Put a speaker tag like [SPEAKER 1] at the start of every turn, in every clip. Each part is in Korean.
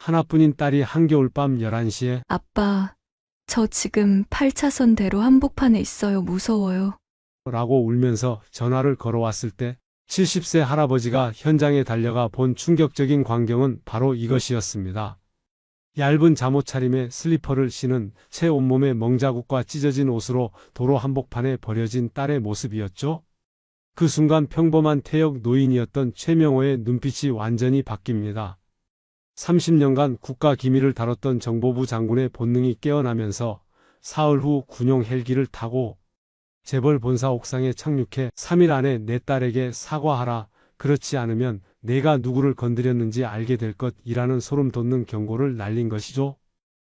[SPEAKER 1] 하나뿐인 딸이 한겨울밤 11시에
[SPEAKER 2] 아빠, 저 지금 8차선 대로 한복판에 있어요. 무서워요.
[SPEAKER 1] 라고 울면서 전화를 걸어왔을 때 70세 할아버지가 현장에 달려가 본 충격적인 광경은 바로 이것이었습니다. 얇은 잠옷 차림에 슬리퍼를 신은 채 온몸에 멍자국과 찢어진 옷으로 도로 한복판에 버려진 딸의 모습이었죠. 그 순간 평범한 퇴역 노인이었던 최명호의 눈빛이 완전히 바뀝니다. 30년간 국가 기밀을 다뤘던 정보부 장군의 본능이 깨어나면서 사흘 후 군용 헬기를 타고 재벌 본사 옥상에 착륙해 3일 안에 내 딸에게 사과하라. 그렇지 않으면 내가 누구를 건드렸는지 알게 될 것이라는 소름 돋는 경고를 날린 것이죠.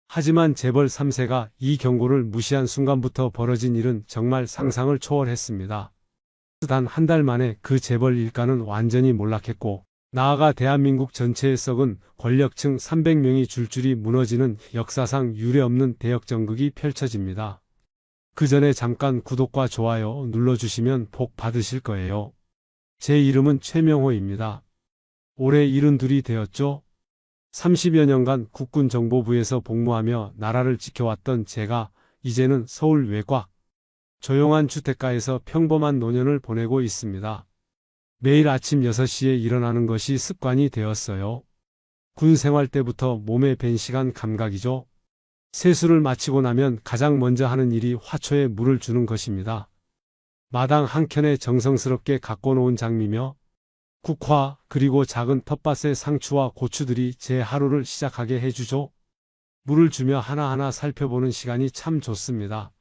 [SPEAKER 1] 하지만 재벌 3세가 이 경고를 무시한 순간부터 벌어진 일은 정말 상상을 초월했습니다. 단 한 달 만에 그 재벌 일가는 완전히 몰락했고 나아가 대한민국 전체에 썩은 권력층 300명이 줄줄이 무너지는 역사상 유례없는 대역전극이 펼쳐집니다. 그 전에 잠깐 구독과 좋아요 눌러주시면 복 받으실 거예요. 제 이름은 최명호입니다. 올해 72이 되었죠. 30여 년간 국군정보부에서 복무하며 나라를 지켜왔던 제가 이제는 서울 외곽 조용한 주택가에서 평범한 노년을 보내고 있습니다. 매일 아침 6시에 일어나는 것이 습관이 되었어요. 군 생활 때부터 몸에 밴 시간 감각이죠. 세수를 마치고 나면 가장 먼저 하는 일이 화초에 물을 주는 것입니다. 마당 한켠에 정성스럽게 갖고 놓은 장미며 국화 그리고 작은 텃밭의 상추와 고추들이 제 하루를 시작하게 해주죠. 물을 주며 하나하나 살펴보는 시간이 참 좋습니다.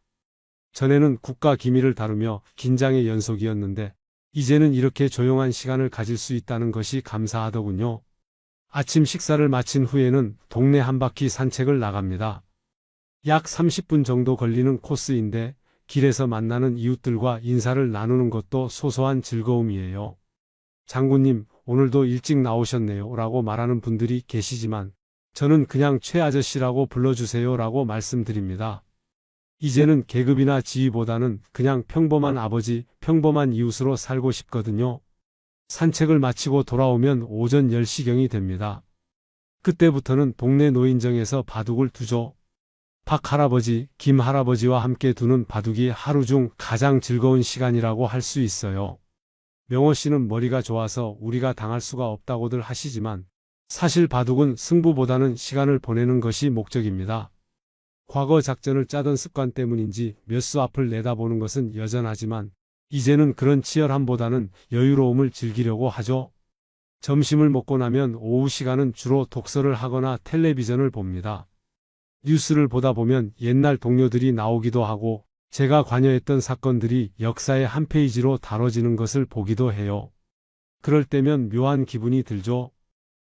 [SPEAKER 1] 전에는 국가 기밀을 다루며 긴장의 연속이었는데 이제는 이렇게 조용한 시간을 가질 수 있다는 것이 감사하더군요. 아침 식사를 마친 후에는 동네 한 바퀴 산책을 나갑니다. 약 30분 정도 걸리는 코스인데 길에서 만나는 이웃들과 인사를 나누는 것도 소소한 즐거움이에요. 장군님, 오늘도 일찍 나오셨네요 라고 말하는 분들이 계시지만 저는 그냥 최 아저씨라고 불러주세요 라고 말씀드립니다. 이제는 계급이나 지위보다는 그냥 평범한 아버지, 평범한 이웃으로 살고 싶거든요. 산책을 마치고 돌아오면 오전 10시경이 됩니다. 그때부터는 동네 노인정에서 바둑을 두죠. 박 할아버지, 김 할아버지와 함께 두는 바둑이 하루 중 가장 즐거운 시간이라고 할 수 있어요. 명호 씨는 머리가 좋아서 우리가 당할 수가 없다고들 하시지만 사실 바둑은 승부보다는 시간을 보내는 것이 목적입니다. 과거 작전을 짜던 습관 때문인지 몇 수 앞을 내다보는 것은 여전하지만 이제는 그런 치열함보다는 여유로움을 즐기려고 하죠. 점심을 먹고 나면 오후 시간은 주로 독서를 하거나 텔레비전을 봅니다. 뉴스를 보다 보면 옛날 동료들이 나오기도 하고 제가 관여했던 사건들이 역사의 한 페이지로 다뤄지는 것을 보기도 해요. 그럴 때면 묘한 기분이 들죠.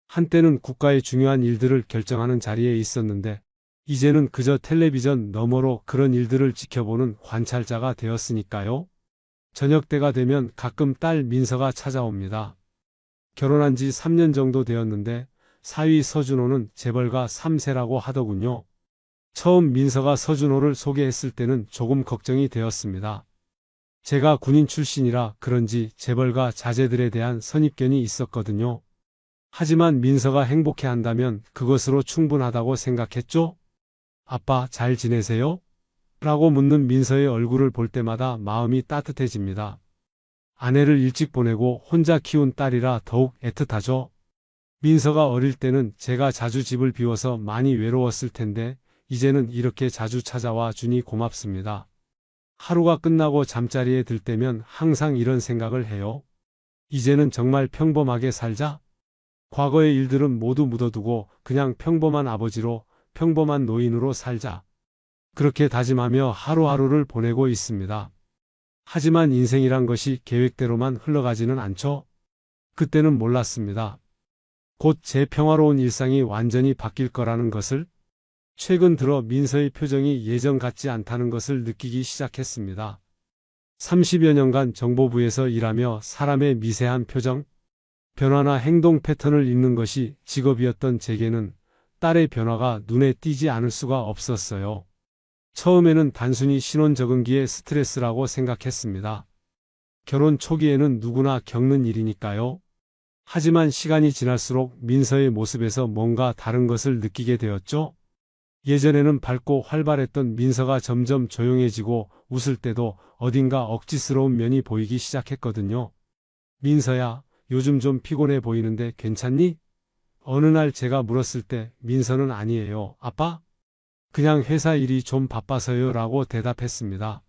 [SPEAKER 1] 한때는 국가의 중요한 일들을 결정하는 자리에 있었는데 이제는 그저 텔레비전 너머로 그런 일들을 지켜보는 관찰자가 되었으니까요. 저녁 때가 되면 가끔 딸 민서가 찾아옵니다. 결혼한 지 3년 정도 되었는데 사위 서준호는 재벌가 3세라고 하더군요. 처음 민서가 서준호를 소개했을 때는 조금 걱정이 되었습니다. 제가 군인 출신이라 그런지 재벌가 자제들에 대한 선입견이 있었거든요. 하지만 민서가 행복해한다면 그것으로 충분하다고 생각했죠. 아빠 잘 지내세요? 라고 묻는 민서의 얼굴을 볼 때마다 마음이 따뜻해집니다. 아내를 일찍 보내고 혼자 키운 딸이라 더욱 애틋하죠. 민서가 어릴 때는 제가 자주 집을 비워서 많이 외로웠을 텐데 이제는 이렇게 자주 찾아와 주니 고맙습니다. 하루가 끝나고 잠자리에 들 때면 항상 이런 생각을 해요. 이제는 정말 평범하게 살자. 과거의 일들은 모두 묻어두고 그냥 평범한 아버지로 평범한 노인으로 살자. 그렇게 다짐하며 하루하루를 보내고 있습니다. 하지만 인생이란 것이 계획대로만 흘러가지는 않죠. 그때는 몰랐습니다. 곧 제 평화로운 일상이 완전히 바뀔 거라는 것을. 최근 들어 민서의 표정이 예전 같지 않다는 것을 느끼기 시작했습니다. 30여 년간 정보부에서 일하며 사람의 미세한 표정, 변화나 행동 패턴을 읽는 것이 직업이었던 제게는 딸의 변화가 눈에 띄지 않을 수가 없었어요. 처음에는 단순히 신혼 적응기의 스트레스라고 생각했습니다. 결혼 초기에는 누구나 겪는 일이니까요. 하지만 시간이 지날수록 민서의 모습에서 뭔가 다른 것을 느끼게 되었죠. 예전에는 밝고 활발했던 민서가 점점 조용해지고 웃을 때도 어딘가 억지스러운 면이 보이기 시작했거든요. 민서야, 요즘 좀 피곤해 보이는데 괜찮니? 어느 날 제가 물었을 때 민서는 아니에요, 아빠? 그냥 회사 일이 좀 바빠서요 라고 대답했습니다.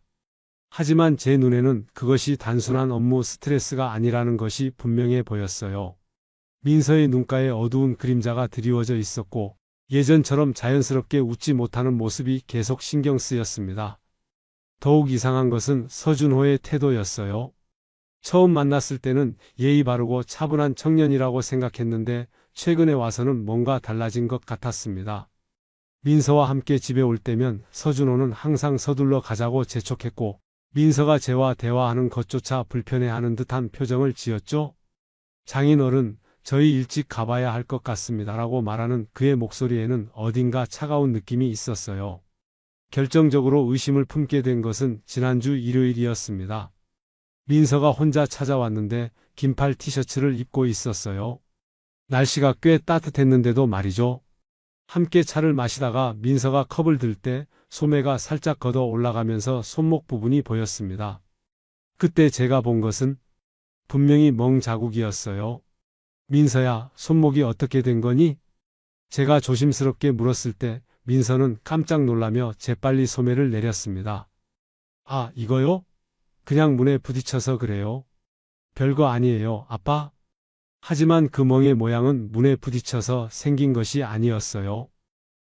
[SPEAKER 1] 하지만 제 눈에는 그것이 단순한 업무 스트레스가 아니라는 것이 분명해 보였어요. 민서의 눈가에 어두운 그림자가 드리워져 있었고 예전처럼 자연스럽게 웃지 못하는 모습이 계속 신경 쓰였습니다. 더욱 이상한 것은 서준호의 태도였어요. 처음 만났을 때는 예의 바르고 차분한 청년이라고 생각했는데 최근에 와서는 뭔가 달라진 것 같았습니다. 민서와 함께 집에 올 때면 서준호는 항상 서둘러 가자고 재촉했고 민서가 저와 대화하는 것조차 불편해하는 듯한 표정을 지었죠. 장인어른, 저희 일찍 가봐야 할 것 같습니다라고 말하는 그의 목소리에는 어딘가 차가운 느낌이 있었어요. 결정적으로 의심을 품게 된 것은 지난주 일요일이었습니다. 민서가 혼자 찾아왔는데 긴팔 티셔츠를 입고 있었어요. 날씨가 꽤 따뜻했는데도 말이죠. 함께 차를 마시다가 민서가 컵을 들 때 소매가 살짝 걷어 올라가면서 손목 부분이 보였습니다. 그때 제가 본 것은 분명히 멍 자국이었어요. 민서야, 손목이 어떻게 된 거니? 제가 조심스럽게 물었을 때 민서는 깜짝 놀라며 재빨리 소매를 내렸습니다. 아, 이거요? 그냥 문에 부딪혀서 그래요. 별거 아니에요, 아빠. 하지만 그 멍의 모양은 문에 부딪혀서 생긴 것이 아니었어요.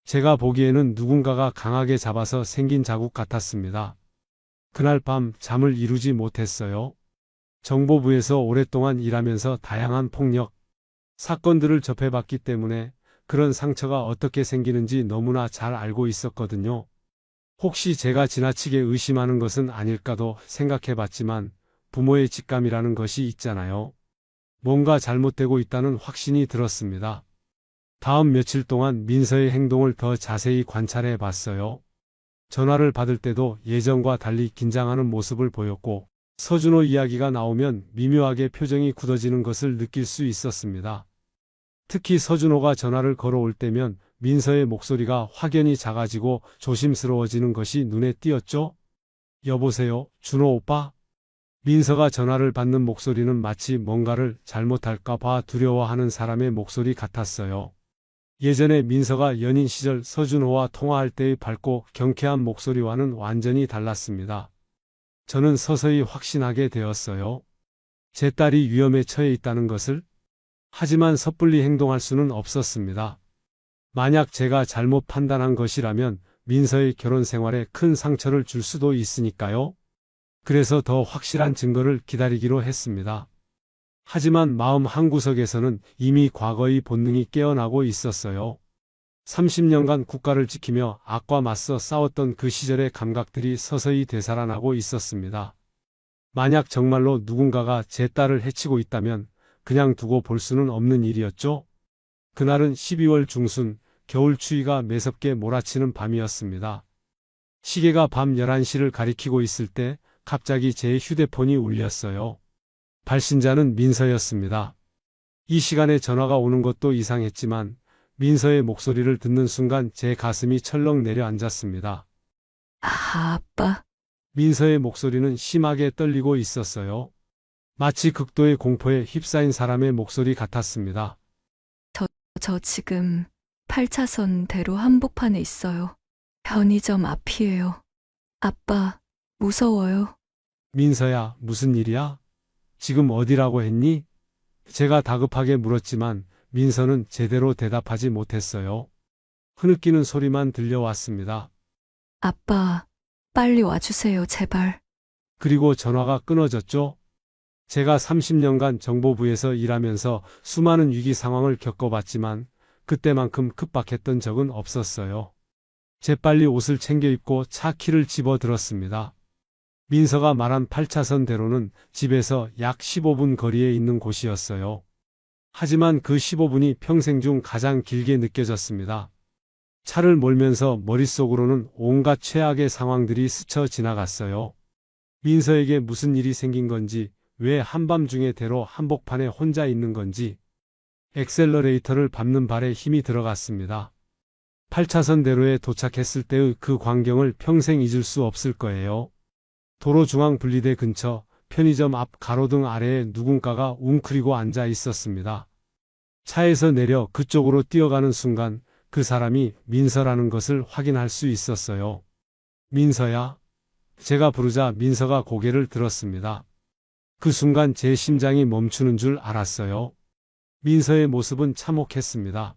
[SPEAKER 1] 제가 보기에는 누군가가 강하게 잡아서 생긴 자국 같았습니다. 그날 밤 잠을 이루지 못했어요. 정보부에서 오랫동안 일하면서 다양한 폭력 사건들을 접해봤기 때문에 그런 상처가 어떻게 생기는지 너무나 잘 알고 있었거든요. 혹시 제가 지나치게 의심하는 것은 아닐까도 생각해봤지만 부모의 직감이라는 것이 있잖아요. 뭔가 잘못되고 있다는 확신이 들었습니다. 다음 며칠 동안 민서의 행동을 더 자세히 관찰해 봤어요. 전화를 받을 때도 예전과 달리 긴장하는 모습을 보였고 서준호 이야기가 나오면 미묘하게 표정이 굳어지는 것을 느낄 수 있었습니다. 특히 서준호가 전화를 걸어올 때면 민서의 목소리가 확연히 작아지고 조심스러워지는 것이 눈에 띄었죠. 여보세요, 준호 오빠? 민서가 전화를 받는 목소리는 마치 뭔가를 잘못할까 봐 두려워하는 사람의 목소리 같았어요. 예전에 민서가 연인 시절 서준호와 통화할 때의 밝고 경쾌한 목소리와는 완전히 달랐습니다. 저는 서서히 확신하게 되었어요. 제 딸이 위험에 처해 있다는 것을. 하지만 섣불리 행동할 수는 없었습니다. 만약 제가 잘못 판단한 것이라면 민서의 결혼 생활에 큰 상처를 줄 수도 있으니까요. 그래서 더 확실한 증거를 기다리기로 했습니다. 하지만 마음 한구석에서는 이미 과거의 본능이 깨어나고 있었어요. 30년간 국가를 지키며 악과 맞서 싸웠던 그 시절의 감각들이 서서히 되살아나고 있었습니다. 만약 정말로 누군가가 제 딸을 해치고 있다면 그냥 두고 볼 수는 없는 일이었죠. 그날은 12월 중순, 겨울 추위가 매섭게 몰아치는 밤이었습니다. 시계가 밤 11시를 가리키고 있을 때 갑자기 제 휴대폰이 울렸어요. 발신자는 민서였습니다. 이 시간에 전화가 오는 것도 이상했지만 민서의 목소리를 듣는 순간 제 가슴이 철렁 내려앉았습니다.
[SPEAKER 2] 아빠.
[SPEAKER 1] 민서의 목소리는 심하게 떨리고 있었어요. 마치 극도의 공포에 휩싸인 사람의 목소리 같았습니다.
[SPEAKER 2] 저 지금 8차선 대로 한복판에 있어요. 편의점 앞이에요. 아빠, 무서워요.
[SPEAKER 1] 민서야, 무슨 일이야? 지금 어디라고 했니? 제가 다급하게 물었지만 민서는 제대로 대답하지 못했어요. 흐느끼는 소리만 들려왔습니다.
[SPEAKER 2] 아빠, 빨리 와주세요, 제발.
[SPEAKER 1] 그리고 전화가 끊어졌죠. 제가 30년간 정보부에서 일하면서 수많은 위기 상황을 겪어봤지만 그때만큼 급박했던 적은 없었어요. 재빨리 옷을 챙겨 입고 차 키를 집어들었습니다. 민서가 말한 8차선 대로는 집에서 약 15분 거리에 있는 곳이었어요. 하지만 그 15분이 평생 중 가장 길게 느껴졌습니다. 차를 몰면서 머릿속으로는 온갖 최악의 상황들이 스쳐 지나갔어요. 민서에게 무슨 일이 생긴 건지, 왜 한밤중에 대로 한복판에 혼자 있는 건지 엑셀러레이터를 밟는 발에 힘이 들어갔습니다. 8차선 대로에 도착했을 때의 그 광경을 평생 잊을 수 없을 거예요. 도로 중앙 분리대 근처 편의점 앞 가로등 아래에 누군가가 웅크리고 앉아 있었습니다. 차에서 내려 그쪽으로 뛰어가는 순간 그 사람이 민서라는 것을 확인할 수 있었어요. 민서야? 제가 부르자 민서가 고개를 들었습니다. 그 순간 제 심장이 멈추는 줄 알았어요. 민서의 모습은 참혹했습니다.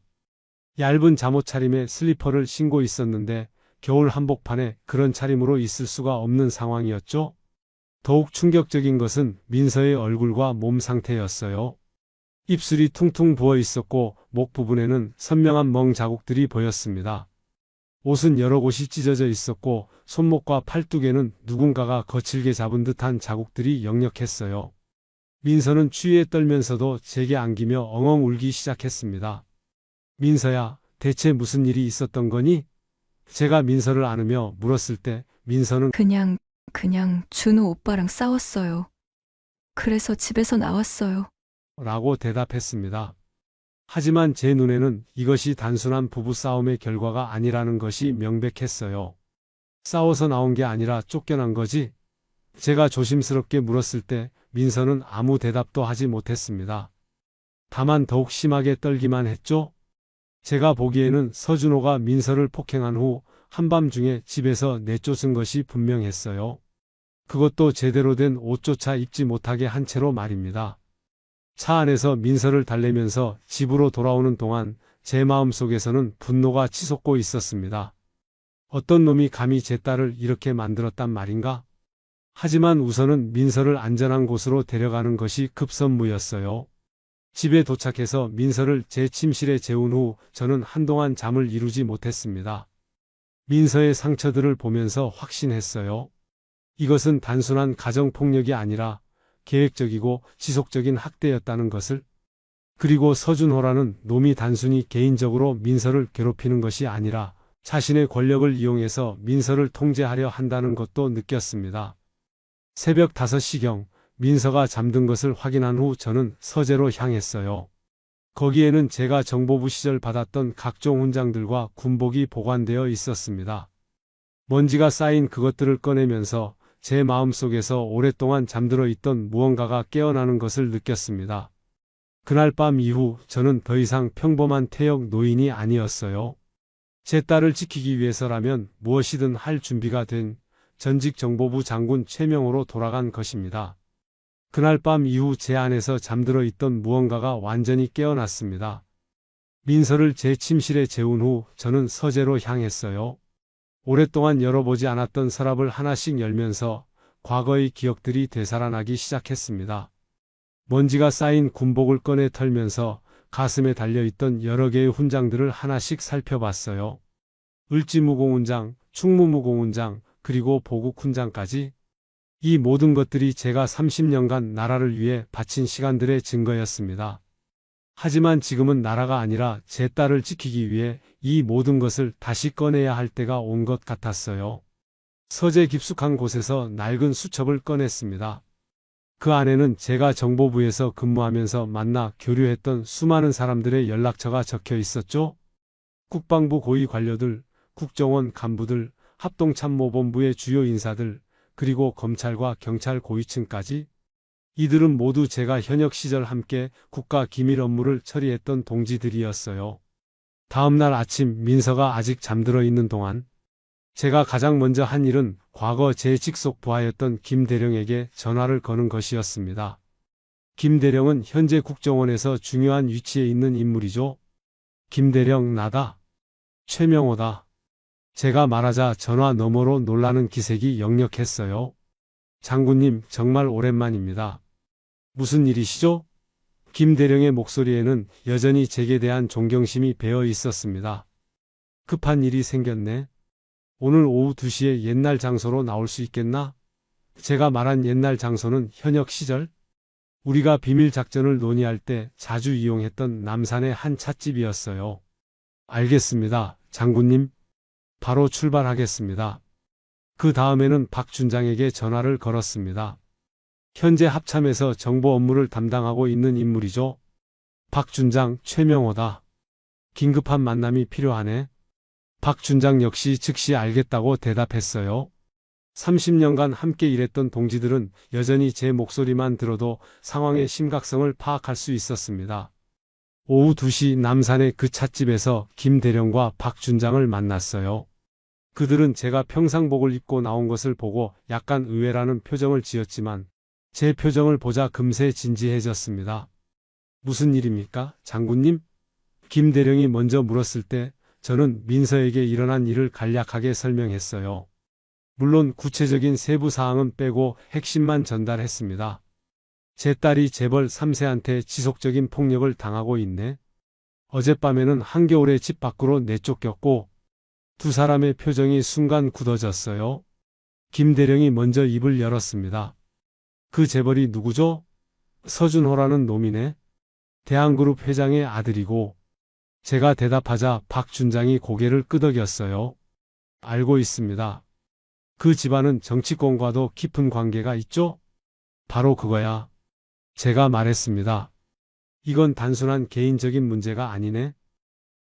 [SPEAKER 1] 얇은 잠옷 차림에 슬리퍼를 신고 있었는데 겨울 한복판에 그런 차림으로 있을 수가 없는 상황이었죠. 더욱 충격적인 것은 민서의 얼굴과 몸 상태였어요. 입술이 퉁퉁 부어 있었고 목 부분에는 선명한 멍 자국들이 보였습니다. 옷은 여러 곳이 찢어져 있었고 손목과 팔뚝에는 누군가가 거칠게 잡은 듯한 자국들이 역력했어요. 민서는 추위에 떨면서도 제게 안기며 엉엉 울기 시작했습니다. 민서야, 대체 무슨 일이 있었던 거니? 제가 민서를 안으며 물었을 때 민서는
[SPEAKER 2] 그냥 준호 오빠랑 싸웠어요. 그래서 집에서 나왔어요.
[SPEAKER 1] 라고 대답했습니다. 하지만 제 눈에는 이것이 단순한 부부싸움의 결과가 아니라는 것이 명백했어요. 싸워서 나온 게 아니라 쫓겨난 거지? 제가 조심스럽게 물었을 때 민서는 아무 대답도 하지 못했습니다. 다만 더욱 심하게 떨기만 했죠? 제가 보기에는 서준호가 민서를 폭행한 후 한밤중에 집에서 내쫓은 것이 분명했어요. 그것도 제대로 된 옷조차 입지 못하게 한 채로 말입니다. 차 안에서 민서를 달래면서 집으로 돌아오는 동안 제 마음속에서는 분노가 치솟고 있었습니다. 어떤 놈이 감히 제 딸을 이렇게 만들었단 말인가? 하지만 우선은 민서를 안전한 곳으로 데려가는 것이 급선무였어요. 집에 도착해서 민서를 제 침실에 재운 후 저는 한동안 잠을 이루지 못했습니다. 민서의 상처들을 보면서 확신했어요. 이것은 단순한 가정폭력이 아니라 계획적이고 지속적인 학대였다는 것을. 그리고 서준호라는 놈이 단순히 개인적으로 민서를 괴롭히는 것이 아니라 자신의 권력을 이용해서 민서를 통제하려 한다는 것도 느꼈습니다. 새벽 5시경 민서가 잠든 것을 확인한 후 저는 서재로 향했어요. 거기에는 제가 정보부 시절 받았던 각종 훈장들과 군복이 보관되어 있었습니다. 먼지가 쌓인 그것들을 꺼내면서 제 마음속에서 오랫동안 잠들어 있던 무언가가 깨어나는 것을 느꼈습니다. 그날 밤 이후 저는 더 이상 평범한 퇴역 노인이 아니었어요. 제 딸을 지키기 위해서라면 무엇이든 할 준비가 된 전직 정보부 장군 최명호로 돌아간 것입니다. 그날 밤 이후 제 안에서 잠들어 있던 무언가가 완전히 깨어났습니다. 민서를 제 침실에 재운 후 저는 서재로 향했어요. 오랫동안 열어보지 않았던 서랍을 하나씩 열면서 과거의 기억들이 되살아나기 시작했습니다. 먼지가 쌓인 군복을 꺼내 털면서 가슴에 달려있던 여러 개의 훈장들을 하나씩 살펴봤어요. 을지무공훈장, 충무무공훈장, 그리고 보국훈장까지. 이 모든 것들이 제가 30년간 나라를 위해 바친 시간들의 증거였습니다. 하지만 지금은 나라가 아니라 제 딸을 지키기 위해 이 모든 것을 다시 꺼내야 할 때가 온 것 같았어요. 서재 깊숙한 곳에서 낡은 수첩을 꺼냈습니다. 그 안에는 제가 정보부에서 근무하면서 만나 교류했던 수많은 사람들의 연락처가 적혀 있었죠. 국방부 고위 관료들, 국정원 간부들, 합동참모본부의 주요 인사들, 그리고 검찰과 경찰 고위층까지. 이들은 모두 제가 현역 시절 함께 국가 기밀 업무를 처리했던 동지들이었어요. 다음 날 아침 민서가 아직 잠들어 있는 동안 제가 가장 먼저 한 일은 과거 제 직속 부하였던 김 대령에게 전화를 거는 것이었습니다. 김 대령은 현재 국정원에서 중요한 위치에 있는 인물이죠. 김 대령 나다. 최명호다. 제가 말하자 전화 너머로 놀라는 기색이 역력했어요. 장군님, 정말 오랜만입니다. 무슨 일이시죠? 김 대령의 목소리에는 여전히 제게 대한 존경심이 배어 있었습니다. 급한 일이 생겼네. 오늘 오후 2시에 옛날 장소로 나올 수 있겠나? 제가 말한 옛날 장소는 현역 시절? 우리가 비밀 작전을 논의할 때 자주 이용했던 남산의 한 찻집이었어요. 알겠습니다, 장군님. 바로 출발하겠습니다. 그 다음에는 박 준장에게 전화를 걸었습니다. 현재 합참에서 정보 업무를 담당하고 있는 인물이죠. 박준장, 최명호다. 긴급한 만남이 필요하네. 박준장 역시 즉시 알겠다고 대답했어요. 30년간 함께 일했던 동지들은 여전히 제 목소리만 들어도 상황의 심각성을 파악할 수 있었습니다. 오후 2시 남산의 그 찻집에서 김 대령과 박 준장을 만났어요. 그들은 제가 평상복을 입고 나온 것을 보고 약간 의외라는 표정을 지었지만 제 표정을 보자 금세 진지해졌습니다. 무슨 일입니까, 장군님? 김 대령이 먼저 물었을 때 저는 민서에게 일어난 일을 간략하게 설명했어요. 물론 구체적인 세부 사항은 빼고 핵심만 전달했습니다. 제 딸이 재벌 3세한테 지속적인 폭력을 당하고 있네. 어젯밤에는 한겨울에 집 밖으로 내쫓겼고 두 사람의 표정이 순간 굳어졌어요. 김 대령이 먼저 입을 열었습니다. 그 재벌이 누구죠? 서준호라는 놈이네. 대한그룹 회장의 아들이고. 제가 대답하자 박 준장이 고개를 끄덕였어요. 알고 있습니다. 그 집안은 정치권과도 깊은 관계가 있죠? 바로 그거야. 제가 말했습니다. 이건 단순한 개인적인 문제가 아니네.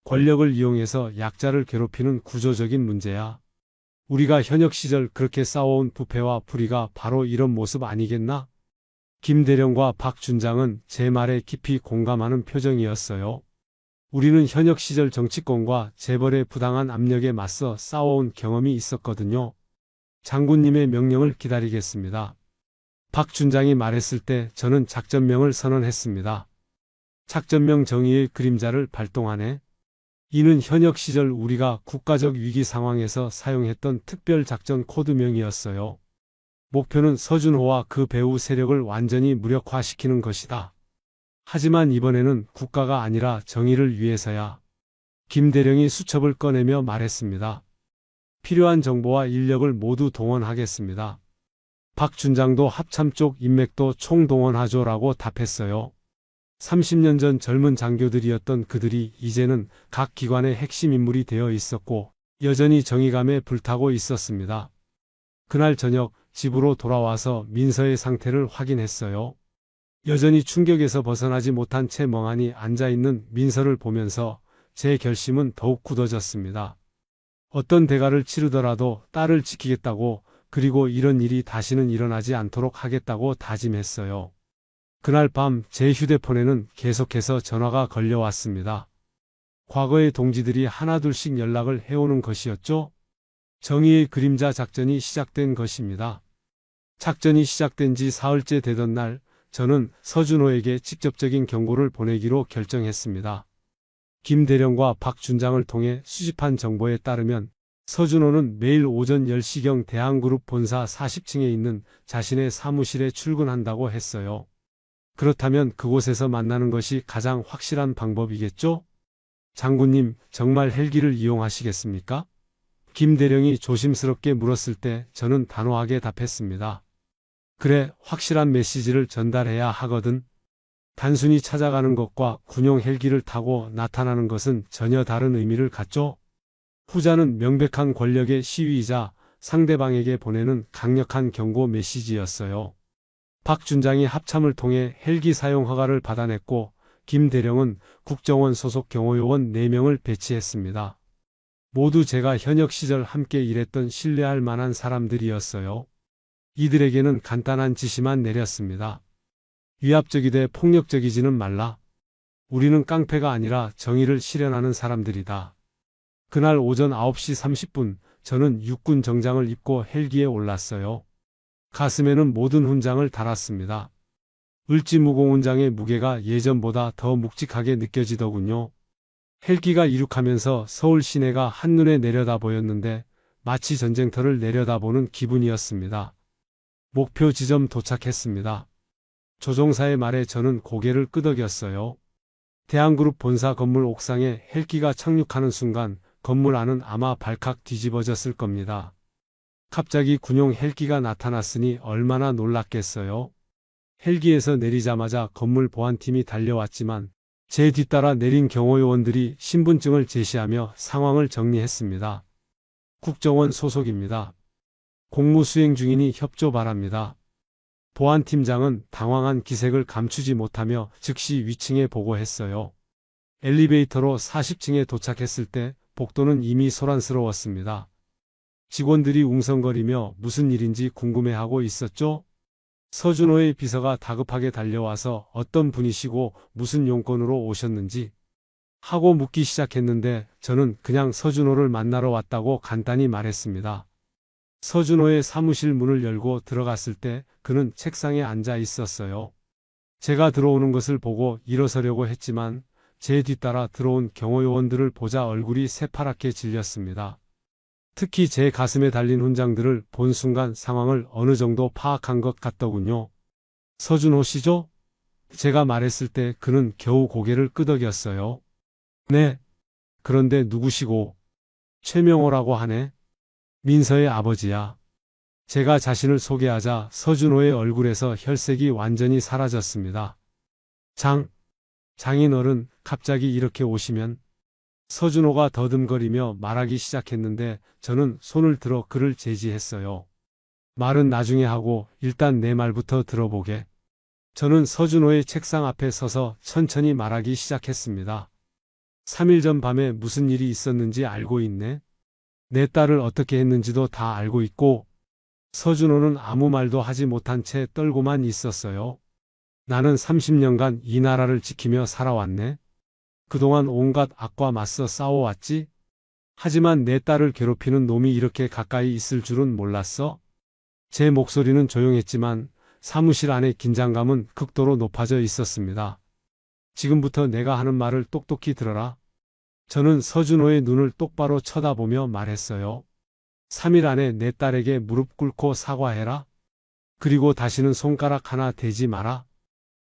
[SPEAKER 1] 권력을 이용해서 약자를 괴롭히는 구조적인 문제야. 우리가 현역 시절 그렇게 싸워온 부패와 불의가 바로 이런 모습 아니겠나? 김 대령과 박 준장은 제 말에 깊이 공감하는 표정이었어요. 우리는 현역 시절 정치권과 재벌의 부당한 압력에 맞서 싸워온 경험이 있었거든요. 장군님의 명령을 기다리겠습니다. 박 준장이 말했을 때 저는 작전명을 선언했습니다. 작전명 정의의 그림자를 발동하네. 이는 현역 시절 우리가 국가적 위기 상황에서 사용했던 특별작전 코드명이었어요. 목표는 서준호와 그 배후 세력을 완전히 무력화시키는 것이다. 하지만 이번에는 국가가 아니라 정의를 위해서야. 김 대령이 수첩을 꺼내며 말했습니다. 필요한 정보와 인력을 모두 동원하겠습니다. 박 준장도 합참 쪽 인맥도 총동원하죠라고 답했어요. 30년 전 젊은 장교들이었던 그들이 이제는 각 기관의 핵심 인물이 되어 있었고 여전히 정의감에 불타고 있었습니다. 그날 저녁 집으로 돌아와서 민서의 상태를 확인했어요. 여전히 충격에서 벗어나지 못한 채 멍하니 앉아있는 민서를 보면서 제 결심은 더욱 굳어졌습니다. 어떤 대가를 치르더라도 딸을 지키겠다고 그리고 이런 일이 다시는 일어나지 않도록 하겠다고 다짐했어요. 그날 밤 제 휴대폰에는 계속해서 전화가 걸려왔습니다. 과거의 동지들이 하나둘씩 연락을 해오는 것이었죠. 정의의 그림자 작전이 시작된 것입니다. 작전이 시작된 지 사흘째 되던 날 저는 서준호에게 직접적인 경고를 보내기로 결정했습니다. 김 대령과 박 준장을 통해 수집한 정보에 따르면 서준호는 매일 오전 10시경 대한그룹 본사 40층에 있는 자신의 사무실에 출근한다고 했어요. 그렇다면 그곳에서 만나는 것이 가장 확실한 방법이겠죠? 장군님, 정말 헬기를 이용하시겠습니까? 김 대령이 조심스럽게 물었을 때 저는 단호하게 답했습니다. 그래, 확실한 메시지를 전달해야 하거든. 단순히 찾아가는 것과 군용 헬기를 타고 나타나는 것은 전혀 다른 의미를 갖죠. 후자는 명백한 권력의 시위이자 상대방에게 보내는 강력한 경고 메시지였어요. 박 준장이 합참을 통해 헬기 사용 허가를 받아냈고 김 대령은 국정원 소속 경호요원 4명을 배치했습니다. 모두 제가 현역 시절 함께 일했던 신뢰할 만한 사람들이었어요. 이들에게는 간단한 지시만 내렸습니다. 위압적이되 폭력적이지는 말라. 우리는 깡패가 아니라 정의를 실현하는 사람들이다. 그날 오전 9시 30분 저는 육군 정장을 입고 헬기에 올랐어요. 가슴에는 모든 훈장을 달았습니다. 을지무공훈장의 무게가 예전보다 더 묵직하게 느껴지더군요. 헬기가 이륙하면서 서울 시내가 한눈에 내려다 보였는데 마치 전쟁터를 내려다보는 기분이었습니다. 목표 지점 도착했습니다. 조종사의 말에 저는 고개를 끄덕였어요. 대한그룹 본사 건물 옥상에 헬기가 착륙하는 순간 건물 안은 아마 발칵 뒤집어졌을 겁니다. 갑자기 군용 헬기가 나타났으니 얼마나 놀랐겠어요. 헬기에서 내리자마자 건물 보안팀이 달려왔지만 제 뒤따라 내린 경호요원들이 신분증을 제시하며 상황을 정리했습니다. 국정원 소속입니다. 공무 수행 중이니 협조 바랍니다. 보안팀장은 당황한 기색을 감추지 못하며 즉시 위층에 보고했어요. 엘리베이터로 40층에 도착했을 때 복도는 이미 소란스러웠습니다. 직원들이 웅성거리며 무슨 일인지 궁금해하고 있었죠? 서준호의 비서가 다급하게 달려와서 어떤 분이시고 무슨 용건으로 오셨는지 하고 묻기 시작했는데 저는 그냥 서준호를 만나러 왔다고 간단히 말했습니다. 서준호의 사무실 문을 열고 들어갔을 때 그는 책상에 앉아 있었어요. 제가 들어오는 것을 보고 일어서려고 했지만 제 뒤따라 들어온 경호요원들을 보자 얼굴이 새파랗게 질렸습니다. 특히 제 가슴에 달린 훈장들을 본 순간 상황을 어느 정도 파악한 것 같더군요. 서준호 씨죠? 제가 말했을 때 그는 겨우 고개를 끄덕였어요. 네. 그런데 누구시고? 최명호라고 하네. 민서의 아버지야. 제가 자신을 소개하자 서준호의 얼굴에서 혈색이 완전히 사라졌습니다. 장인어른, 갑자기 이렇게 오시면? 서준호가 더듬거리며 말하기 시작했는데 저는 손을 들어 그를 제지했어요. 말은 나중에 하고 일단 내 말부터 들어보게. 저는 서준호의 책상 앞에 서서 천천히 말하기 시작했습니다. 3일 전 밤에 무슨 일이 있었는지 알고 있네. 내 딸을 어떻게 했는지도 다 알고 있고. 서준호는 아무 말도 하지 못한 채 떨고만 있었어요. 나는 30년간 이 나라를 지키며 살아왔네. 그동안 온갖 악과 맞서 싸워왔지. 하지만 내 딸을 괴롭히는 놈이 이렇게 가까이 있을 줄은 몰랐어. 제 목소리는 조용했지만 사무실 안의 긴장감은 극도로 높아져 있었습니다. 지금부터 내가 하는 말을 똑똑히 들어라. 저는 서준호의 눈을 똑바로 쳐다보며 말했어요. 3일 안에 내 딸에게 무릎 꿇고 사과해라. 그리고 다시는 손가락 하나 대지 마라.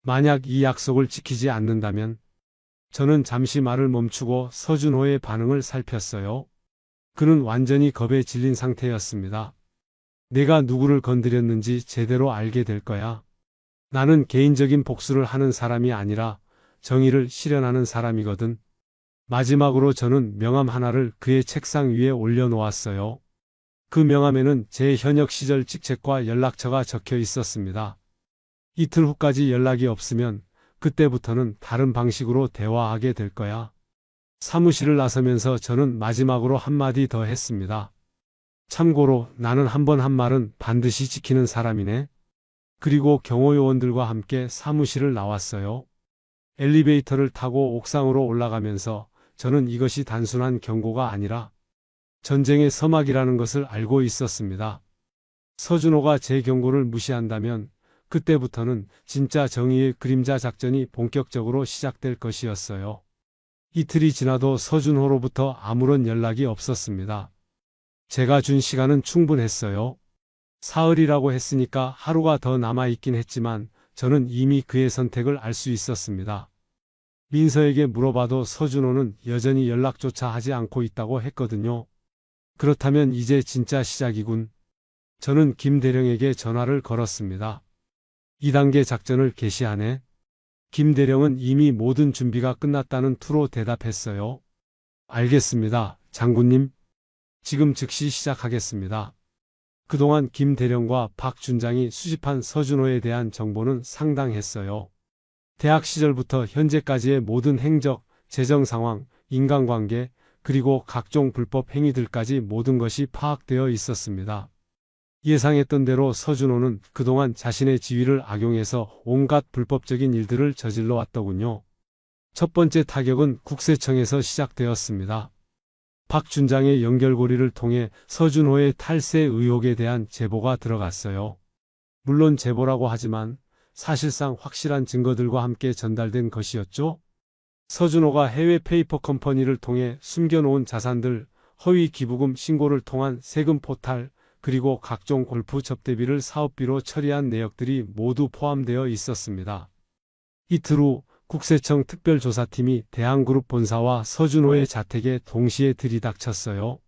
[SPEAKER 1] 만약 이 약속을 지키지 않는다면. 저는 잠시 말을 멈추고 서준호의 반응을 살폈어요. 그는 완전히 겁에 질린 상태였습니다. 내가 누구를 건드렸는지 제대로 알게 될 거야. 나는 개인적인 복수를 하는 사람이 아니라 정의를 실현하는 사람이거든. 마지막으로 저는 명함 하나를 그의 책상 위에 올려놓았어요. 그 명함에는 제 현역 시절 직책과 연락처가 적혀 있었습니다. 이틀 후까지 연락이 없으면 그때부터는 다른 방식으로 대화하게 될 거야. 사무실을 나서면서 저는 마지막으로 한마디 더 했습니다. 참고로 나는 한 번 한 말은 반드시 지키는 사람이네. 그리고 경호요원들과 함께 사무실을 나왔어요. 엘리베이터를 타고 옥상으로 올라가면서 저는 이것이 단순한 경고가 아니라 전쟁의 서막이라는 것을 알고 있었습니다. 서준호가 제 경고를 무시한다면 그때부터는 진짜 정의의 그림자 작전이 본격적으로 시작될 것이었어요. 이틀이 지나도 서준호로부터 아무런 연락이 없었습니다. 제가 준 시간은 충분했어요. 사흘이라고 했으니까 하루가 더 남아있긴 했지만 저는 이미 그의 선택을 알 수 있었습니다. 민서에게 물어봐도 서준호는 여전히 연락조차 하지 않고 있다고 했거든요. 그렇다면 이제 진짜 시작이군. 저는 김 대령에게 전화를 걸었습니다. 2단계 작전을 개시하네. 김 대령은 이미 모든 준비가 끝났다는 투로 대답했어요. 알겠습니다, 장군님. 지금 즉시 시작하겠습니다. 그동안 김 대령과 박 준장이 수집한 서준호에 대한 정보는 상당했어요. 대학 시절부터 현재까지의 모든 행적, 재정 상황, 인간관계, 그리고 각종 불법 행위들까지 모든 것이 파악되어 있었습니다. 예상했던 대로 서준호는 그동안 자신의 지위를 악용해서 온갖 불법적인 일들을 저질러 왔더군요. 첫 번째 타격은 국세청에서 시작되었습니다. 박 준장의 연결고리를 통해 서준호의 탈세 의혹에 대한 제보가 들어갔어요. 물론 제보라고 하지만 사실상 확실한 증거들과 함께 전달된 것이었죠. 서준호가 해외 페이퍼 컴퍼니를 통해 숨겨놓은 자산들, 허위 기부금 신고를 통한 세금 포탈, 그리고 각종 골프 접대비를 사업비로 처리한 내역들이 모두 포함되어 있었습니다. 이틀 후 국세청 특별조사팀이 대한그룹 본사와 서준호의 자택에 동시에 들이닥쳤어요.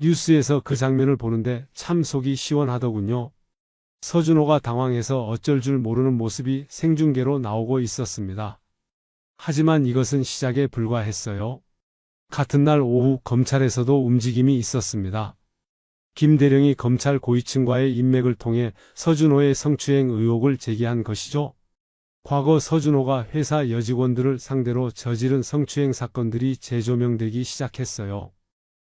[SPEAKER 1] 뉴스에서 그 장면을 보는데 참 속이 시원하더군요. 서준호가 당황해서 어쩔 줄 모르는 모습이 생중계로 나오고 있었습니다. 하지만 이것은 시작에 불과했어요. 같은 날 오후 검찰에서도 움직임이 있었습니다. 김 대령이 검찰 고위층과의 인맥을 통해 서준호의 성추행 의혹을 제기한 것이죠. 과거 서준호가 회사 여직원들을 상대로 저지른 성추행 사건들이 재조명되기 시작했어요.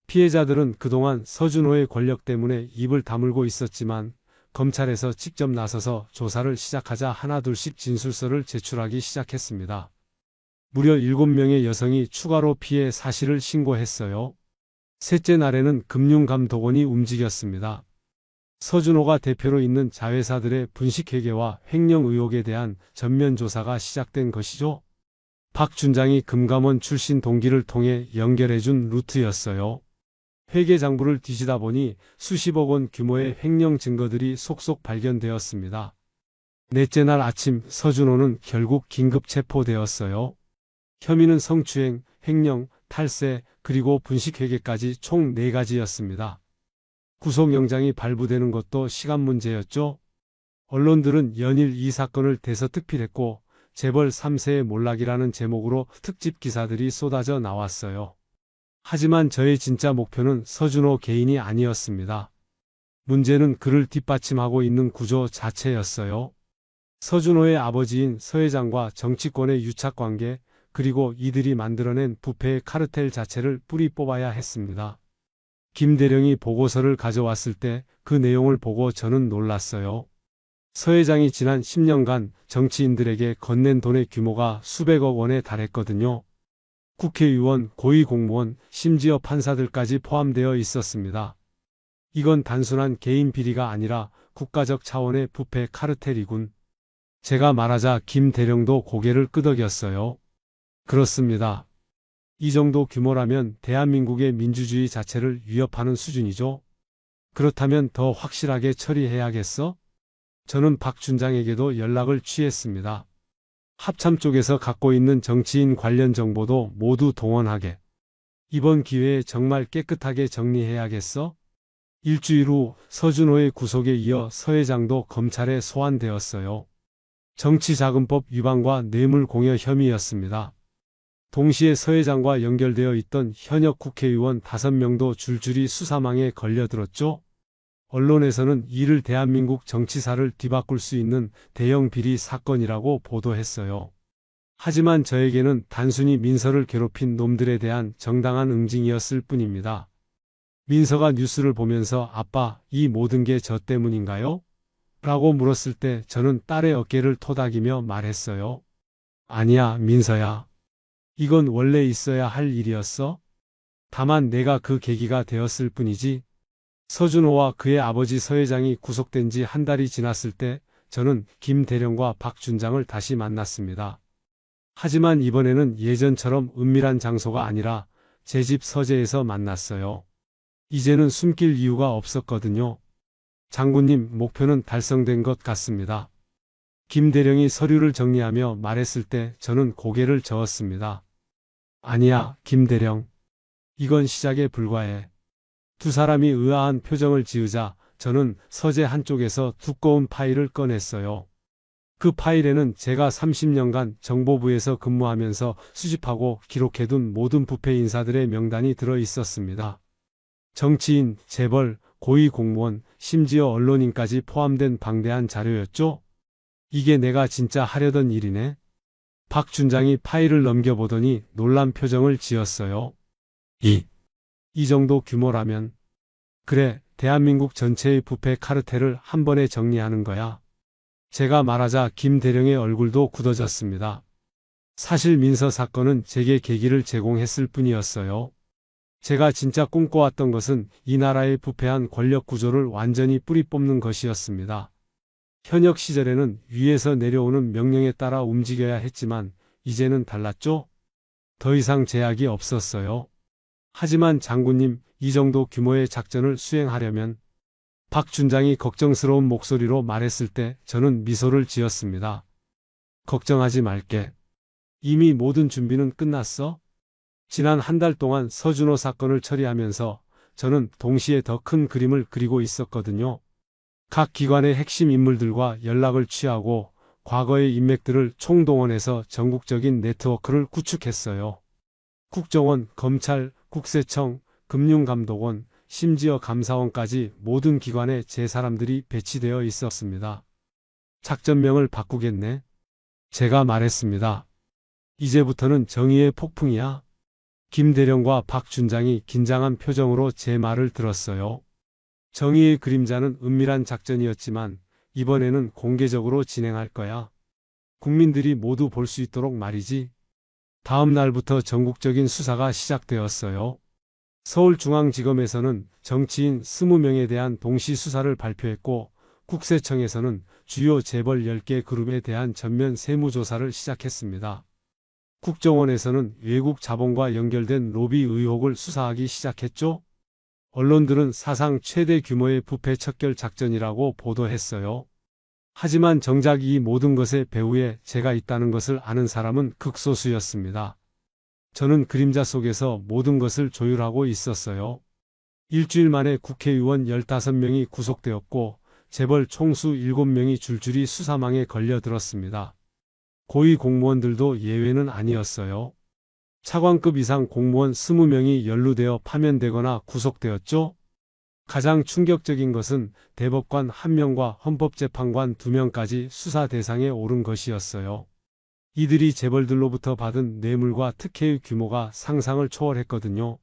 [SPEAKER 1] 피해자들은 그동안 서준호의 권력 때문에 입을 다물고 있었지만 검찰에서 직접 나서서 조사를 시작하자 하나둘씩 진술서를 제출하기 시작했습니다. 무려 7명의 여성이 추가로 피해 사실을 신고했어요. 셋째 날에는 금융감독원이 움직였습니다. 서준호가 대표로 있는 자회사들의 분식회계와 횡령 의혹에 대한 전면 조사가 시작된 것이죠. 박 준장이 금감원 출신 동기를 통해 연결해준 루트였어요. 회계장부를 뒤지다 보니 수십억 원 규모의 횡령 증거들이 속속 발견되었습니다. 넷째 날 아침 서준호는 결국 긴급 체포되었어요. 혐의는 성추행, 횡령, 탈세, 그리고 분식회계까지 총 4가지였습니다. 구속영장이 발부되는 것도 시간 문제였죠. 언론들은 연일 이 사건을 대서특필했고 재벌 3세의 몰락이라는 제목으로 특집 기사들이 쏟아져 나왔어요. 하지만 저의 진짜 목표는 서준호 개인이 아니었습니다. 문제는 그를 뒷받침하고 있는 구조 자체였어요. 서준호의 아버지인 서 회장과 정치권의 유착관계, 그리고 이들이 만들어낸 부패의 카르텔 자체를 뿌리 뽑아야 했습니다. 김 대령이 보고서를 가져왔을 때 그 내용을 보고 저는 놀랐어요. 서 회장이 지난 10년간 정치인들에게 건넨 돈의 규모가 수백억 원에 달했거든요. 국회의원, 고위공무원, 심지어 판사들까지 포함되어 있었습니다. 이건 단순한 개인 비리가 아니라 국가적 차원의 부패 카르텔이군. 제가 말하자 김 대령도 고개를 끄덕였어요. 그렇습니다. 이 정도 규모라면 대한민국의 민주주의 자체를 위협하는 수준이죠. 그렇다면 더 확실하게 처리해야겠어? 저는 박 준장에게도 연락을 취했습니다. 합참 쪽에서 갖고 있는 정치인 관련 정보도 모두 동원하게. 이번 기회에 정말 깨끗하게 정리해야겠어? 일주일 후 서준호의 구속에 이어 서 회장도 검찰에 소환되었어요. 정치자금법 위반과 뇌물공여 혐의였습니다. 동시에 서 회장과 연결되어 있던 현역 국회의원 5명도 줄줄이 수사망에 걸려들었죠. 언론에서는 이를 대한민국 정치사를 뒤바꿀 수 있는 대형 비리 사건이라고 보도했어요. 하지만 저에게는 단순히 민서를 괴롭힌 놈들에 대한 정당한 응징이었을 뿐입니다. 민서가 뉴스를 보면서 아빠, 이 모든 게 저 때문인가요? 라고 물었을 때 저는 딸의 어깨를 토닥이며 말했어요. 아니야, 민서야. 이건 원래 있어야 할 일이었어. 다만 내가 그 계기가 되었을 뿐이지. 서준호와 그의 아버지 서 회장이 구속된 지 한 달이 지났을 때 저는 김 대령과 박 준장을 다시 만났습니다. 하지만 이번에는 예전처럼 은밀한 장소가 아니라 제 집 서재에서 만났어요. 이제는 숨길 이유가 없었거든요. 장군님, 목표는 달성된 것 같습니다. 김 대령이 서류를 정리하며 말했을 때 저는 고개를 저었습니다. 아니야, 김 대령. 이건 시작에 불과해. 두 사람이 의아한 표정을 지으자 저는 서재 한쪽에서 두꺼운 파일을 꺼냈어요. 그 파일에는 제가 30년간 정보부에서 근무하면서 수집하고 기록해둔 모든 부패 인사들의 명단이 들어 있었습니다. 정치인, 재벌, 고위공무원, 심지어 언론인까지 포함된 방대한 자료였죠. 이게 내가 진짜 하려던 일이네. 박 준장이 파일을 넘겨보더니 놀란 표정을 지었어요. 이 정도 규모라면. 그래, 대한민국 전체의 부패 카르텔을 한 번에 정리하는 거야. 제가 말하자 김 대령의 얼굴도 굳어졌습니다. 사실 민서 사건은 제게 계기를 제공했을 뿐이었어요. 제가 진짜 꿈꿔왔던 것은 이 나라의 부패한 권력 구조를 완전히 뿌리 뽑는 것이었습니다. 현역 시절에는 위에서 내려오는 명령에 따라 움직여야 했지만 이제는 달랐죠? 더 이상 제약이 없었어요. 하지만 장군님, 이 정도 규모의 작전을 수행하려면 박 준장이 걱정스러운 목소리로 말했을 때 저는 미소를 지었습니다. 걱정하지 말게. 이미 모든 준비는 끝났어? 지난 한 달 동안 서준호 사건을 처리하면서 저는 동시에 더 큰 그림을 그리고 있었거든요. 각 기관의 핵심 인물들과 연락을 취하고 과거의 인맥들을 총동원해서 전국적인 네트워크를 구축했어요. 국정원, 검찰, 국세청, 금융감독원, 심지어 감사원까지 모든 기관에 제 사람들이 배치되어 있었습니다. 작전명을 바꾸겠네. 제가 말했습니다. 이제부터는 정의의 폭풍이야. 김 대령과 박 준장이 긴장한 표정으로 제 말을 들었어요. 정의의 그림자는 은밀한 작전이었지만 이번에는 공개적으로 진행할 거야. 국민들이 모두 볼 수 있도록 말이지. 다음 날부터 전국적인 수사가 시작되었어요. 서울중앙지검에서는 정치인 20명에 대한 동시 수사를 발표했고 국세청에서는 주요 재벌 10개 그룹에 대한 전면 세무조사를 시작했습니다. 국정원에서는 외국 자본과 연결된 로비 의혹을 수사하기 시작했죠. 언론들은 사상 최대 규모의 부패 척결 작전이라고 보도했어요. 하지만 정작 이 모든 것의 배후에 제가 있다는 것을 아는 사람은 극소수였습니다. 저는 그림자 속에서 모든 것을 조율하고 있었어요. 일주일 만에 국회의원 15명이 구속되었고 재벌 총수 7명이 줄줄이 수사망에 걸려들었습니다. 고위 공무원들도 예외는 아니었어요. 차관급 이상 공무원 20명이 연루되어 파면되거나 구속되었죠. 가장 충격적인 것은 대법관 1명과 헌법재판관 2명까지 수사 대상에 오른 것이었어요. 이들이 재벌들로부터 받은 뇌물과 특혜의 규모가 상상을 초월했거든요.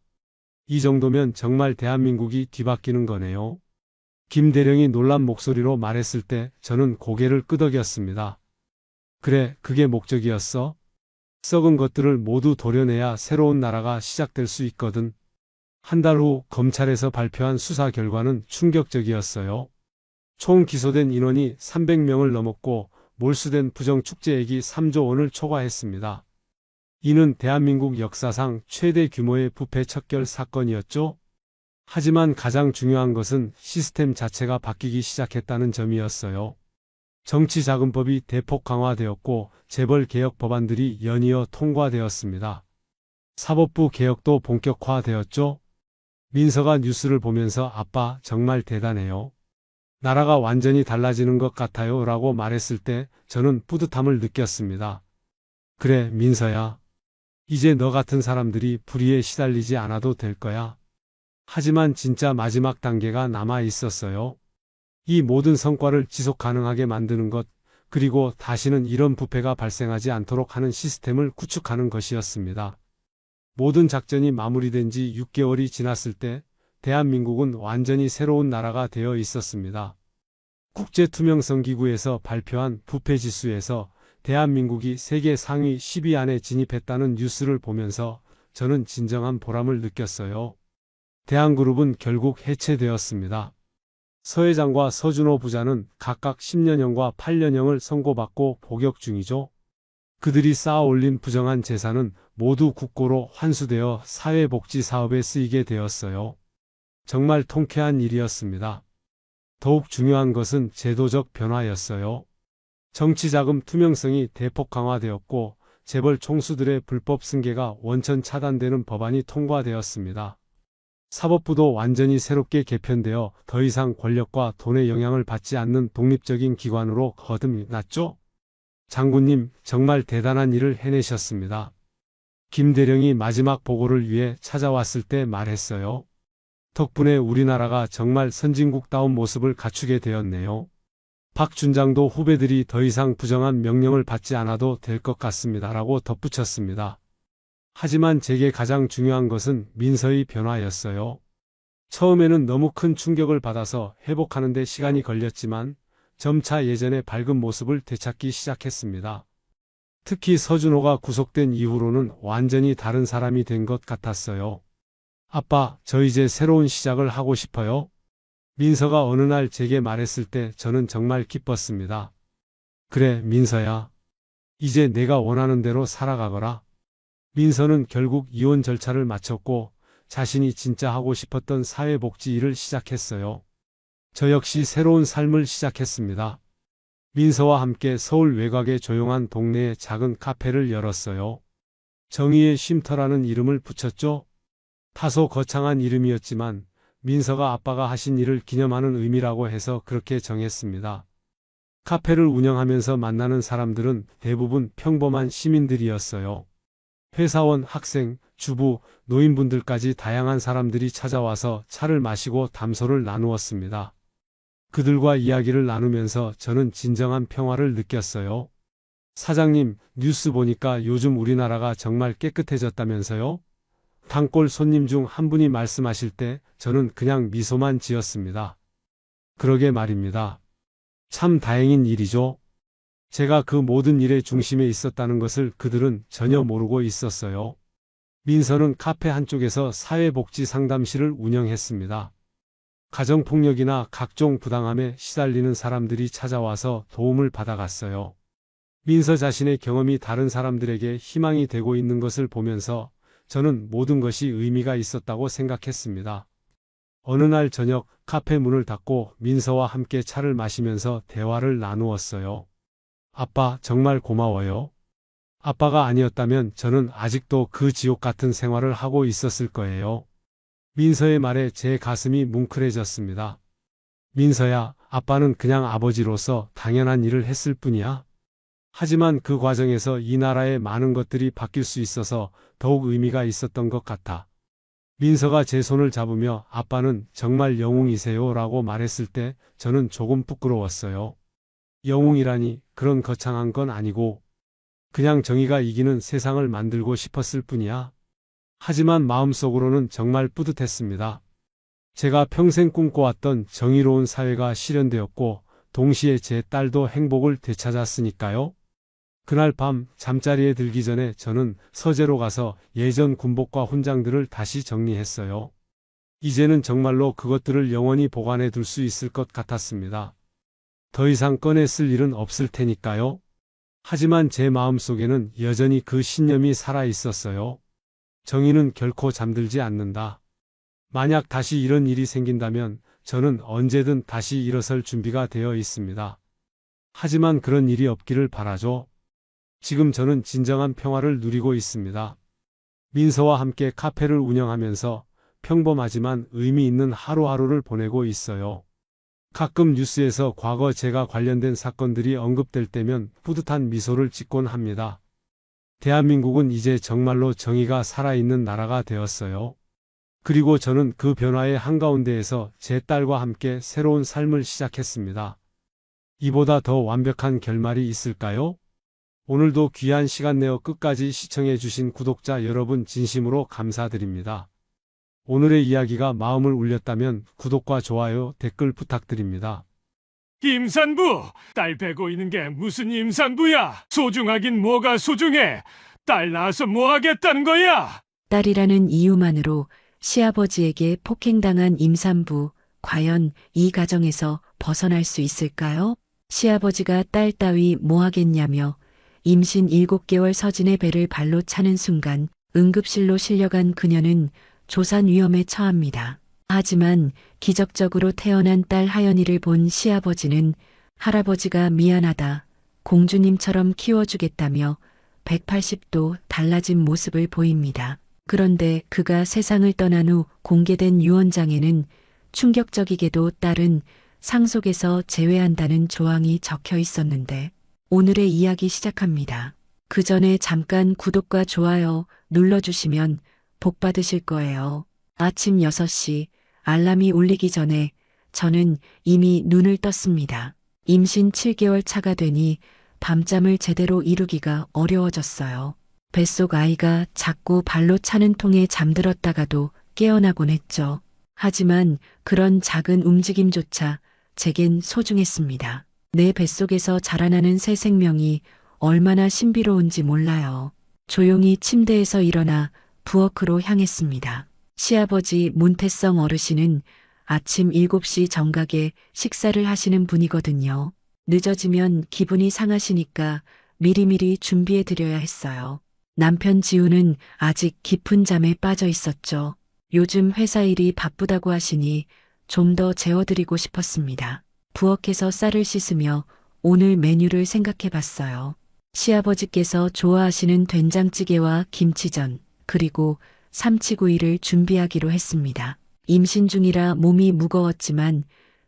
[SPEAKER 1] 이 정도면 정말 대한민국이 뒤바뀌는 거네요. 김 대령이 놀란 목소리로 말했을 때 저는 고개를 끄덕였습니다. 그래, 그게 목적이었어? 썩은 것들을 모두 도려내야 새로운 나라가 시작될 수 있거든. 한 달 후 검찰에서 발표한 수사 결과는 충격적이었어요. 총 기소된 인원이 300명을 넘었고 몰수된 부정축제액이 3조 원을 초과했습니다. 이는 대한민국 역사상 최대 규모의 부패 척결 사건이었죠. 하지만 가장 중요한 것은 시스템 자체가 바뀌기 시작했다는 점이었어요. 정치자금법이 대폭 강화되었고 재벌 개혁 법안들이 연이어 통과되었습니다. 사법부 개혁도 본격화되었죠. 민서가 뉴스를 보면서 아빠 정말 대단해요. 나라가 완전히 달라지는 것 같아요 라고 말했을 때 저는 뿌듯함을 느꼈습니다. 그래 민서야. 이제 너 같은 사람들이 불의에 시달리지 않아도 될 거야. 하지만 진짜 마지막 단계가 남아 있었어요. 이 모든 성과를 지속 가능하게 만드는 것, 그리고 다시는 이런 부패가 발생하지 않도록 하는 시스템을 구축하는 것이었습니다. 모든 작전이 마무리된 지 6개월이 지났을 때 대한민국은 완전히 새로운 나라가 되어 있었습니다. 국제투명성기구에서 발표한 부패지수에서 대한민국이 세계 상위 10위 안에 진입했다는 뉴스를 보면서 저는 진정한 보람을 느꼈어요. 대한그룹은 결국 해체되었습니다. 서 회장과 서준호 부자는 각각 10년형과 8년형을 선고받고 복역 중이죠. 그들이 쌓아 올린 부정한 재산은 모두 국고로 환수되어 사회복지 사업에 쓰이게 되었어요. 정말 통쾌한 일이었습니다. 더욱 중요한 것은 제도적 변화였어요. 정치자금 투명성이 대폭 강화되었고 재벌 총수들의 불법 승계가 원천 차단되는 법안이 통과되었습니다. 사법부도 완전히 새롭게 개편되어 더 이상 권력과 돈의 영향을 받지 않는 독립적인 기관으로 거듭났죠. 장군님, 정말 대단한 일을 해내셨습니다. 김 대령이 마지막 보고를 위해 찾아왔을 때 말했어요. 덕분에 우리나라가 정말 선진국다운 모습을 갖추게 되었네요. 박 준장도 후배들이 더 이상 부정한 명령을 받지 않아도 될 것 같습니다. 라고 덧붙였습니다. 하지만 제게 가장 중요한 것은 민서의 변화였어요. 처음에는 너무 큰 충격을 받아서 회복하는 데 시간이 걸렸지만 점차 예전의 밝은 모습을 되찾기 시작했습니다. 특히 서준호가 구속된 이후로는 완전히 다른 사람이 된 것 같았어요. 아빠, 저 이제 새로운 시작을 하고 싶어요. 민서가 어느 날 제게 말했을 때 저는 정말 기뻤습니다. 그래, 민서야. 이제 내가 원하는 대로 살아가거라. 민서는 결국 이혼 절차를 마쳤고 자신이 진짜 하고 싶었던 사회복지 일을 시작했어요. 저 역시 새로운 삶을 시작했습니다. 민서와 함께 서울 외곽의 조용한 동네에 작은 카페를 열었어요. 정의의 쉼터라는 이름을 붙였죠. 다소 거창한 이름이었지만 민서가 아빠가 하신 일을 기념하는 의미라고 해서 그렇게 정했습니다. 카페를 운영하면서 만나는 사람들은 대부분 평범한 시민들이었어요. 회사원, 학생, 주부, 노인분들까지 다양한 사람들이 찾아와서 차를 마시고 담소를 나누었습니다. 그들과 이야기를 나누면서 저는 진정한 평화를 느꼈어요. 사장님, 뉴스 보니까 요즘 우리나라가 정말 깨끗해졌다면서요? 단골 손님 중 한 분이 말씀하실 때 저는 그냥 미소만 지었습니다. 그러게 말입니다. 참 다행인 일이죠. 제가 그 모든 일의 중심에 있었다는 것을 그들은 전혀 모르고 있었어요. 민서는 카페 한쪽에서 사회복지 상담실을 운영했습니다. 가정폭력이나 각종 부당함에 시달리는 사람들이 찾아와서 도움을 받아갔어요. 민서 자신의 경험이 다른 사람들에게 희망이 되고 있는 것을 보면서 저는 모든 것이 의미가 있었다고 생각했습니다. 어느 날 저녁 카페 문을 닫고 민서와 함께 차를 마시면서 대화를 나누었어요. 아빠, 정말 고마워요. 아빠가 아니었다면 저는 아직도 그 지옥 같은 생활을 하고 있었을 거예요. 민서의 말에 제 가슴이 뭉클해졌습니다. 민서야, 아빠는 그냥 아버지로서 당연한 일을 했을 뿐이야. 하지만 그 과정에서 이 나라의 많은 것들이 바뀔 수 있어서 더욱 의미가 있었던 것 같아. 민서가 제 손을 잡으며 아빠는 정말 영웅이세요 라고 말했을 때 저는 조금 부끄러웠어요. 영웅이라니 그런 거창한 건 아니고 그냥 정의가 이기는 세상을 만들고 싶었을 뿐이야. 하지만 마음속으로는 정말 뿌듯했습니다. 제가 평생 꿈꿔왔던 정의로운 사회가 실현되었고 동시에 제 딸도 행복을 되찾았으니까요. 그날 밤 잠자리에 들기 전에 저는 서재로 가서 예전 군복과 훈장들을 다시 정리했어요. 이제는 정말로 그것들을 영원히 보관해 둘 수 있을 것 같았습니다. 더 이상 꺼내 쓸 일은 없을 테니까요. 하지만 제 마음속에는 여전히 그 신념이 살아 있었어요. 정의는 결코 잠들지 않는다. 만약 다시 이런 일이 생긴다면 저는 언제든 다시 일어설 준비가 되어 있습니다. 하지만 그런 일이 없기를 바라죠. 지금 저는 진정한 평화를 누리고 있습니다. 민서와 함께 카페를 운영하면서 평범하지만 의미 있는 하루하루를 보내고 있어요. 가끔 뉴스에서 과거 제가 관련된 사건들이 언급될 때면 뿌듯한 미소를 짓곤 합니다. 대한민국은 이제 정말로 정의가 살아있는 나라가 되었어요. 그리고 저는 그 변화의 한가운데에서 제 딸과 함께 새로운 삶을 시작했습니다. 이보다 더 완벽한 결말이 있을까요? 오늘도 귀한 시간 내어 끝까지 시청해 주신 구독자 여러분 진심으로 감사드립니다. 오늘의 이야기가 마음을 울렸다면 구독과 좋아요, 댓글 부탁드립니다.
[SPEAKER 3] 임산부! 딸 베고 있는 게 무슨 임산부야? 소중하긴 뭐가 소중해? 딸 낳아서 뭐 하겠다는 거야?
[SPEAKER 4] 딸이라는 이유만으로 시아버지에게 폭행당한 임산부, 과연 이 가정에서 벗어날 수 있을까요? 시아버지가 딸 따위 뭐 하겠냐며 임신 7개월 서진의 배를 발로 차는 순간 응급실로 실려간 그녀는 조산 위험에 처합니다. 하지만 기적적으로 태어난 딸 하연이를 본 시아버지는 할아버지가 미안하다, 공주님처럼 키워주겠다며 180도 달라진 모습을 보입니다. 그런데 그가 세상을 떠난 후 공개된 유언장에는 충격적이게도 딸은 상속에서 제외한다는 조항이 적혀 있었는데 오늘의 이야기 시작합니다. 그 전에 잠깐 구독과 좋아요 눌러주시면 복 받으실 거예요. 아침 6시 알람이 울리기 전에 저는 이미 눈을 떴습니다. 임신 7개월 차가 되니 밤잠을 제대로 이루기가 어려워졌어요. 뱃속 아이가 자꾸 발로 차는 통에 잠들었다가도 깨어나곤 했죠. 하지만 그런 작은 움직임조차 제겐 소중했습니다. 내 뱃속에서 자라나는 새 생명이 얼마나 신비로운지 몰라요. 조용히 침대에서 일어나 부엌으로 향했습니다. 시아버지 문태성 어르신은 아침 7시 정각에 식사를 하시는 분이거든요. 늦어지면 기분이 상하시니까 미리미리 준비해 드려야 했어요. 남편 지우는 아직 깊은 잠에 빠져 있었죠. 요즘 회사 일이 바쁘다고 하시니 좀 더 재워드리고 싶었습니다. 부엌에서 쌀을 씻으며 오늘 메뉴를 생각해 봤어요. 시아버지께서 좋아하시는 된장찌개와 김치전, 그리고 삼치구이를 준비하기로 했습니다. 임신 중이라 몸이 무거웠지만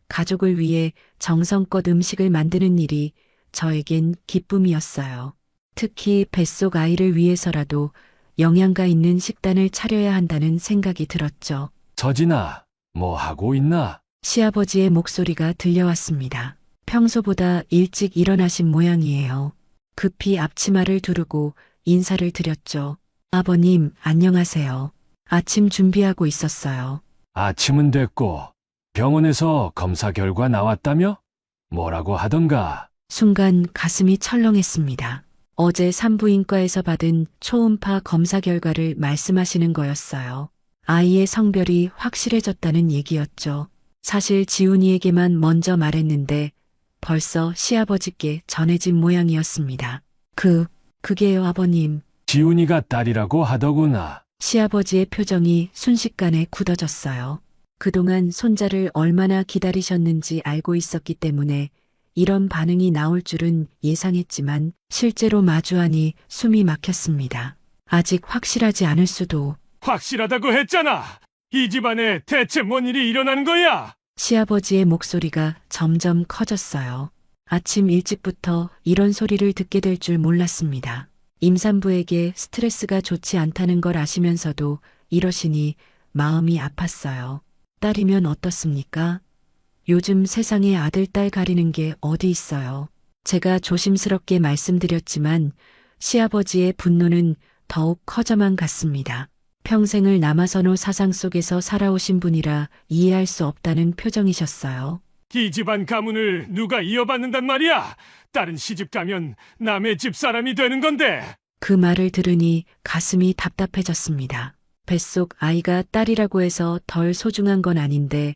[SPEAKER 4] 가족을 위해 정성껏 음식을 만드는 일이 저에겐 기쁨이었어요. 특히 뱃속 아이를 위해서라도 영양가 있는 식단을 차려야 한다는 생각이 들었죠.
[SPEAKER 3] 서진아, 뭐 하고 있나?
[SPEAKER 4] 시아버지의 목소리가 들려왔습니다. 평소보다 일찍 일어나신 모양이에요. 급히 앞치마를 두르고 인사를 드렸죠. 아버님, 안녕하세요. 아침 준비하고 있었어요.
[SPEAKER 3] 아침은 됐고 병원에서 검사 결과 나왔다며? 뭐라고 하던가?
[SPEAKER 4] 순간 가슴이 철렁했습니다. 어제 산부인과에서 받은 초음파 검사 결과를 말씀하시는 거였어요. 아이의 성별이 확실해졌다는 얘기였죠. 사실 지훈이에게만 먼저 말했는데 벌써 시아버지께 전해진 모양이었습니다. 그게요, 아버님.
[SPEAKER 3] 지훈이가 딸이라고 하더구나.
[SPEAKER 4] 시아버지의 표정이 순식간에 굳어졌어요. 그동안 손자를 얼마나 기다리셨는지 알고 있었기 때문에 이런 반응이 나올 줄은 예상했지만 실제로 마주하니 숨이 막혔습니다. 아직 확실하지 않을 수도.
[SPEAKER 3] 확실하다고 했잖아. 이 집안에 대체 뭔 일이 일어난 거야?
[SPEAKER 4] 시아버지의 목소리가 점점 커졌어요. 아침 일찍부터 이런 소리를 듣게 될 줄 몰랐습니다. 임산부에게 스트레스가 좋지 않다는 걸 아시면서도 이러시니 마음이 아팠어요. 딸이면 어떻습니까? 요즘 세상에 아들, 딸 가리는 게 어디 있어요. 제가 조심스럽게 말씀드렸지만 시아버지의 분노는 더욱 커져만 갔습니다. 평생을 남아선호 사상 속에서 살아오신 분이라 이해할 수 없다는 표정이셨어요.
[SPEAKER 3] 이 집안 가문을 누가 이어받는단 말이야? 딸은 시집 가면 남의 집 사람이 되는 건데.
[SPEAKER 4] 그 말을 들으니 가슴이 답답해졌습니다. 뱃속 아이가 딸이라고 해서 덜 소중한 건 아닌데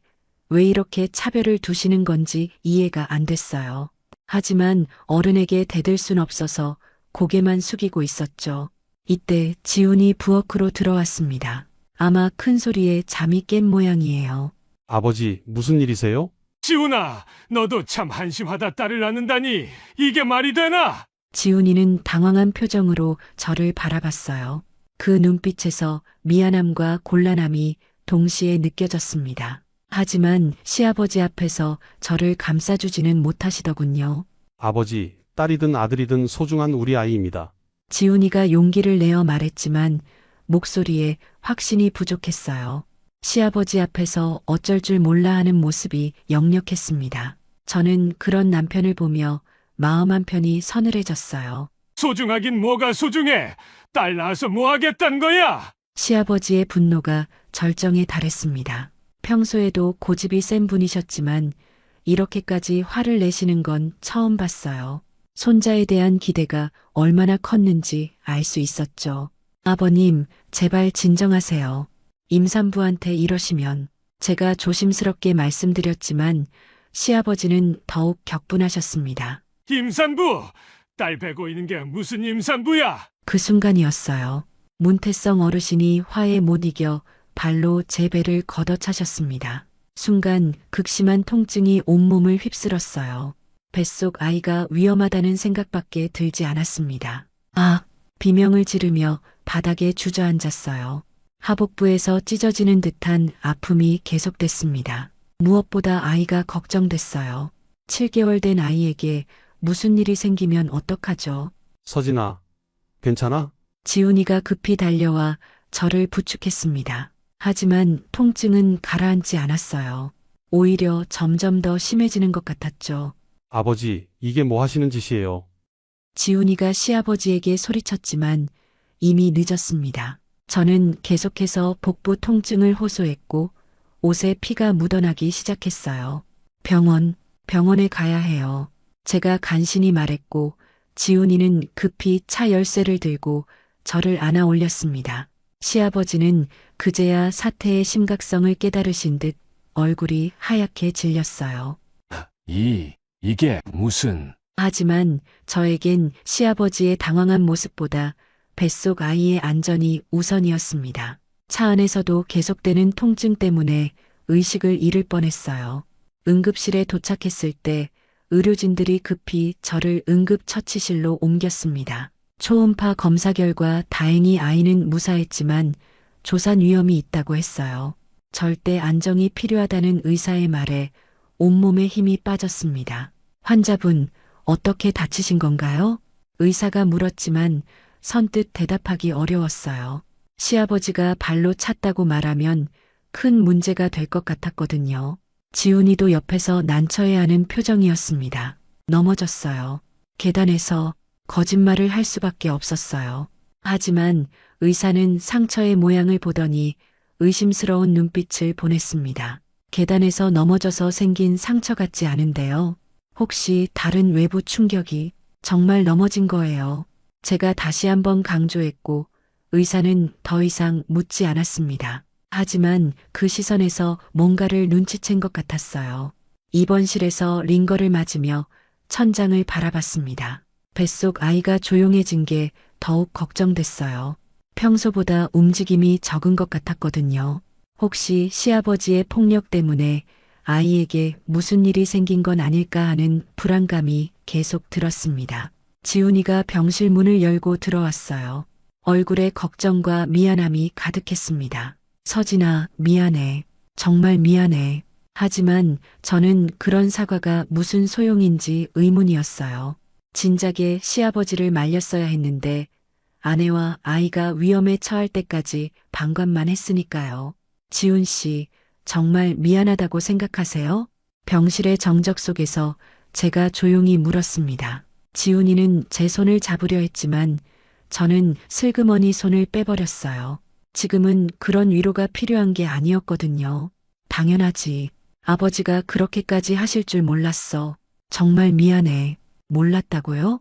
[SPEAKER 4] 왜 이렇게 차별을 두시는 건지 이해가 안 됐어요. 하지만 어른에게 대들 순 없어서 고개만 숙이고 있었죠. 이때 지훈이 부엌으로 들어왔습니다. 아마 큰 소리에 잠이 깬 모양이에요.
[SPEAKER 1] 아버지, 무슨 일이세요?
[SPEAKER 3] 지훈아, 너도 참 한심하다 딸을 낳는다니. 이게 말이 되나?
[SPEAKER 4] 지훈이는 당황한 표정으로 저를 바라봤어요. 그 눈빛에서 미안함과 곤란함이 동시에 느껴졌습니다. 하지만 시아버지 앞에서 저를 감싸주지는 못하시더군요.
[SPEAKER 1] 아버지, 딸이든 아들이든 소중한 우리 아이입니다.
[SPEAKER 4] 지훈이가 용기를 내어 말했지만 목소리에 확신이 부족했어요. 시아버지 앞에서 어쩔 줄 몰라 하는 모습이 역력했습니다. 저는 그런 남편을 보며 마음 한편이 서늘해졌어요.
[SPEAKER 3] 소중하긴 뭐가 소중해. 딸 낳아서 뭐 하겠단 거야?
[SPEAKER 4] 시아버지의 분노가 절정에 달했습니다. 평소에도 고집이 센 분이셨지만 이렇게까지 화를 내시는 건 처음 봤어요. 손자에 대한 기대가 얼마나 컸는지 알 수 있었죠. 아버님, 제발 진정하세요. 임산부한테 이러시면. 제가 조심스럽게 말씀드렸지만 시아버지는 더욱 격분하셨습니다.
[SPEAKER 3] 임산부! 딸 베고 있는 게 무슨 임산부야?
[SPEAKER 4] 그 순간이었어요. 문태성 어르신이 화에 못 이겨 발로 제 배를 걷어차셨습니다. 순간 극심한 통증이 온몸을 휩쓸었어요. 뱃속 아이가 위험하다는 생각밖에 들지 않았습니다. 비명을 지르며 바닥에 주저앉았어요. 하복부에서 찢어지는 듯한 아픔이 계속됐습니다. 무엇보다 아이가 걱정됐어요. 7개월 된 아이에게 무슨 일이 생기면 어떡하죠?
[SPEAKER 1] 서진아, 괜찮아?
[SPEAKER 4] 지훈이가 급히 달려와 저를 부축했습니다. 하지만 통증은 가라앉지 않았어요. 오히려 점점 더 심해지는 것 같았죠.
[SPEAKER 1] 아버지, 이게 뭐 하시는 짓이에요?
[SPEAKER 4] 지훈이가 시아버지에게 소리쳤지만 이미 늦었습니다. 저는 계속해서 복부 통증을 호소했고 옷에 피가 묻어나기 시작했어요. 병원에 가야 해요. 제가 간신히 말했고 지훈이는 급히 차 열쇠를 들고 저를 안아 올렸습니다. 시아버지는 그제야 사태의 심각성을 깨달으신 듯 얼굴이 하얗게 질렸어요.
[SPEAKER 3] 이게 무슨...
[SPEAKER 4] 하지만 저에겐 시아버지의 당황한 모습보다 뱃속 아이의 안전이 우선이었습니다. 차 안에서도 계속되는 통증 때문에 의식을 잃을 뻔했어요. 응급실에 도착했을 때 의료진들이 급히 저를 응급처치실로 옮겼습니다. 초음파 검사 결과 다행히 아이는 무사했지만 조산 위험이 있다고 했어요. 절대 안정이 필요하다는 의사의 말에 온몸에 힘이 빠졌습니다. 환자분, 어떻게 다치신 건가요? 의사가 물었지만 선뜻 대답하기 어려웠어요. 시아버지가 발로 찼다고 말하면 큰 문제가 될 것 같았거든요. 지훈이도 옆에서 난처해하는 표정이었습니다. 넘어졌어요. 계단에서 거짓말을 할 수밖에 없었어요. 하지만 의사는 상처의 모양을 보더니 의심스러운 눈빛을 보냈습니다. 계단에서 넘어져서 생긴 상처 같지 않은데요. 혹시 다른 외부 충격이 정말 넘어진 거예요. 제가 다시 한번 강조했고 의사는 더 이상 묻지 않았습니다. 하지만 그 시선에서 뭔가를 눈치챈 것 같았어요. 입원실에서 링거를 맞으며 천장을 바라봤습니다. 뱃속 아이가 조용해진 게 더욱 걱정됐어요. 평소보다 움직임이 적은 것 같았거든요. 혹시 시아버지의 폭력 때문에 아이에게 무슨 일이 생긴 건 아닐까 하는 불안감이 계속 들었습니다. 지훈이가 병실 문을 열고 들어왔어요. 얼굴에 걱정과 미안함이 가득했습니다. 서진아, 미안해. 정말 미안해. 하지만 저는 그런 사과가 무슨 소용인지 의문이었어요. 진작에 시아버지를 말렸어야 했는데 아내와 아이가 위험에 처할 때까지 방관만 했으니까요. 지훈 씨, 정말 미안하다고 생각하세요? 병실의 정적 속에서 제가 조용히 물었습니다. 지훈이는 제 손을 잡으려 했지만 저는 슬그머니 손을 빼버렸어요. 지금은 그런 위로가 필요한 게 아니었거든요. 당연하지. 아버지가 그렇게까지 하실 줄 몰랐어. 정말 미안해. 몰랐다고요?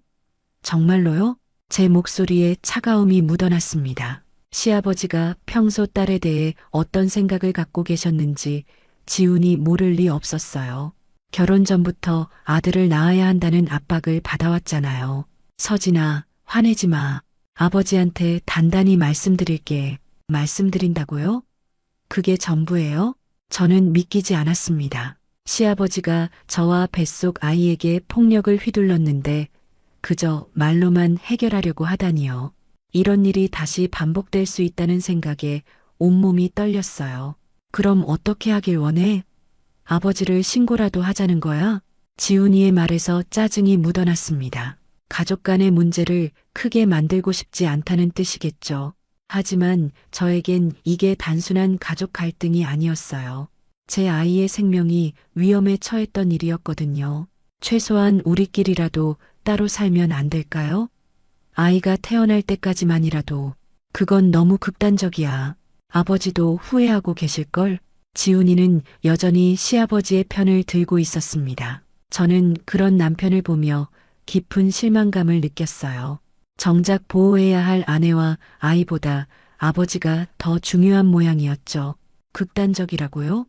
[SPEAKER 4] 정말로요? 제 목소리에 차가움이 묻어났습니다. 시아버지가 평소 딸에 대해 어떤 생각을 갖고 계셨는지 지훈이 모를 리 없었어요. 결혼 전부터 아들을 낳아야 한다는 압박을 받아왔잖아요. 서진아, 화내지 마. 아버지한테 단단히 말씀드릴게. 말씀드린다고요? 그게 전부예요? 저는 믿기지 않았습니다. 시아버지가 저와 뱃속 아이에게 폭력을 휘둘렀는데 그저 말로만 해결하려고 하다니요. 이런 일이 다시 반복될 수 있다는 생각에 온몸이 떨렸어요. 그럼 어떻게 하길 원해? 아버지를 신고라도 하자는 거야? 지훈이의 말에서 짜증이 묻어났습니다. 가족 간의 문제를 크게 만들고 싶지 않다는 뜻이겠죠. 하지만 저에겐 이게 단순한 가족 갈등이 아니었어요. 제 아이의 생명이 위험에 처했던 일이었거든요. 최소한 우리끼리라도 따로 살면 안 될까요? 아이가 태어날 때까지만이라도. 그건 너무 극단적이야. 아버지도 후회하고 계실걸? 지훈이는 여전히 시아버지의 편을 들고 있었습니다. 저는 그런 남편을 보며 깊은 실망감을 느꼈어요. 정작 보호해야 할 아내와 아이보다 아버지가 더 중요한 모양이었죠. 극단적이라고요?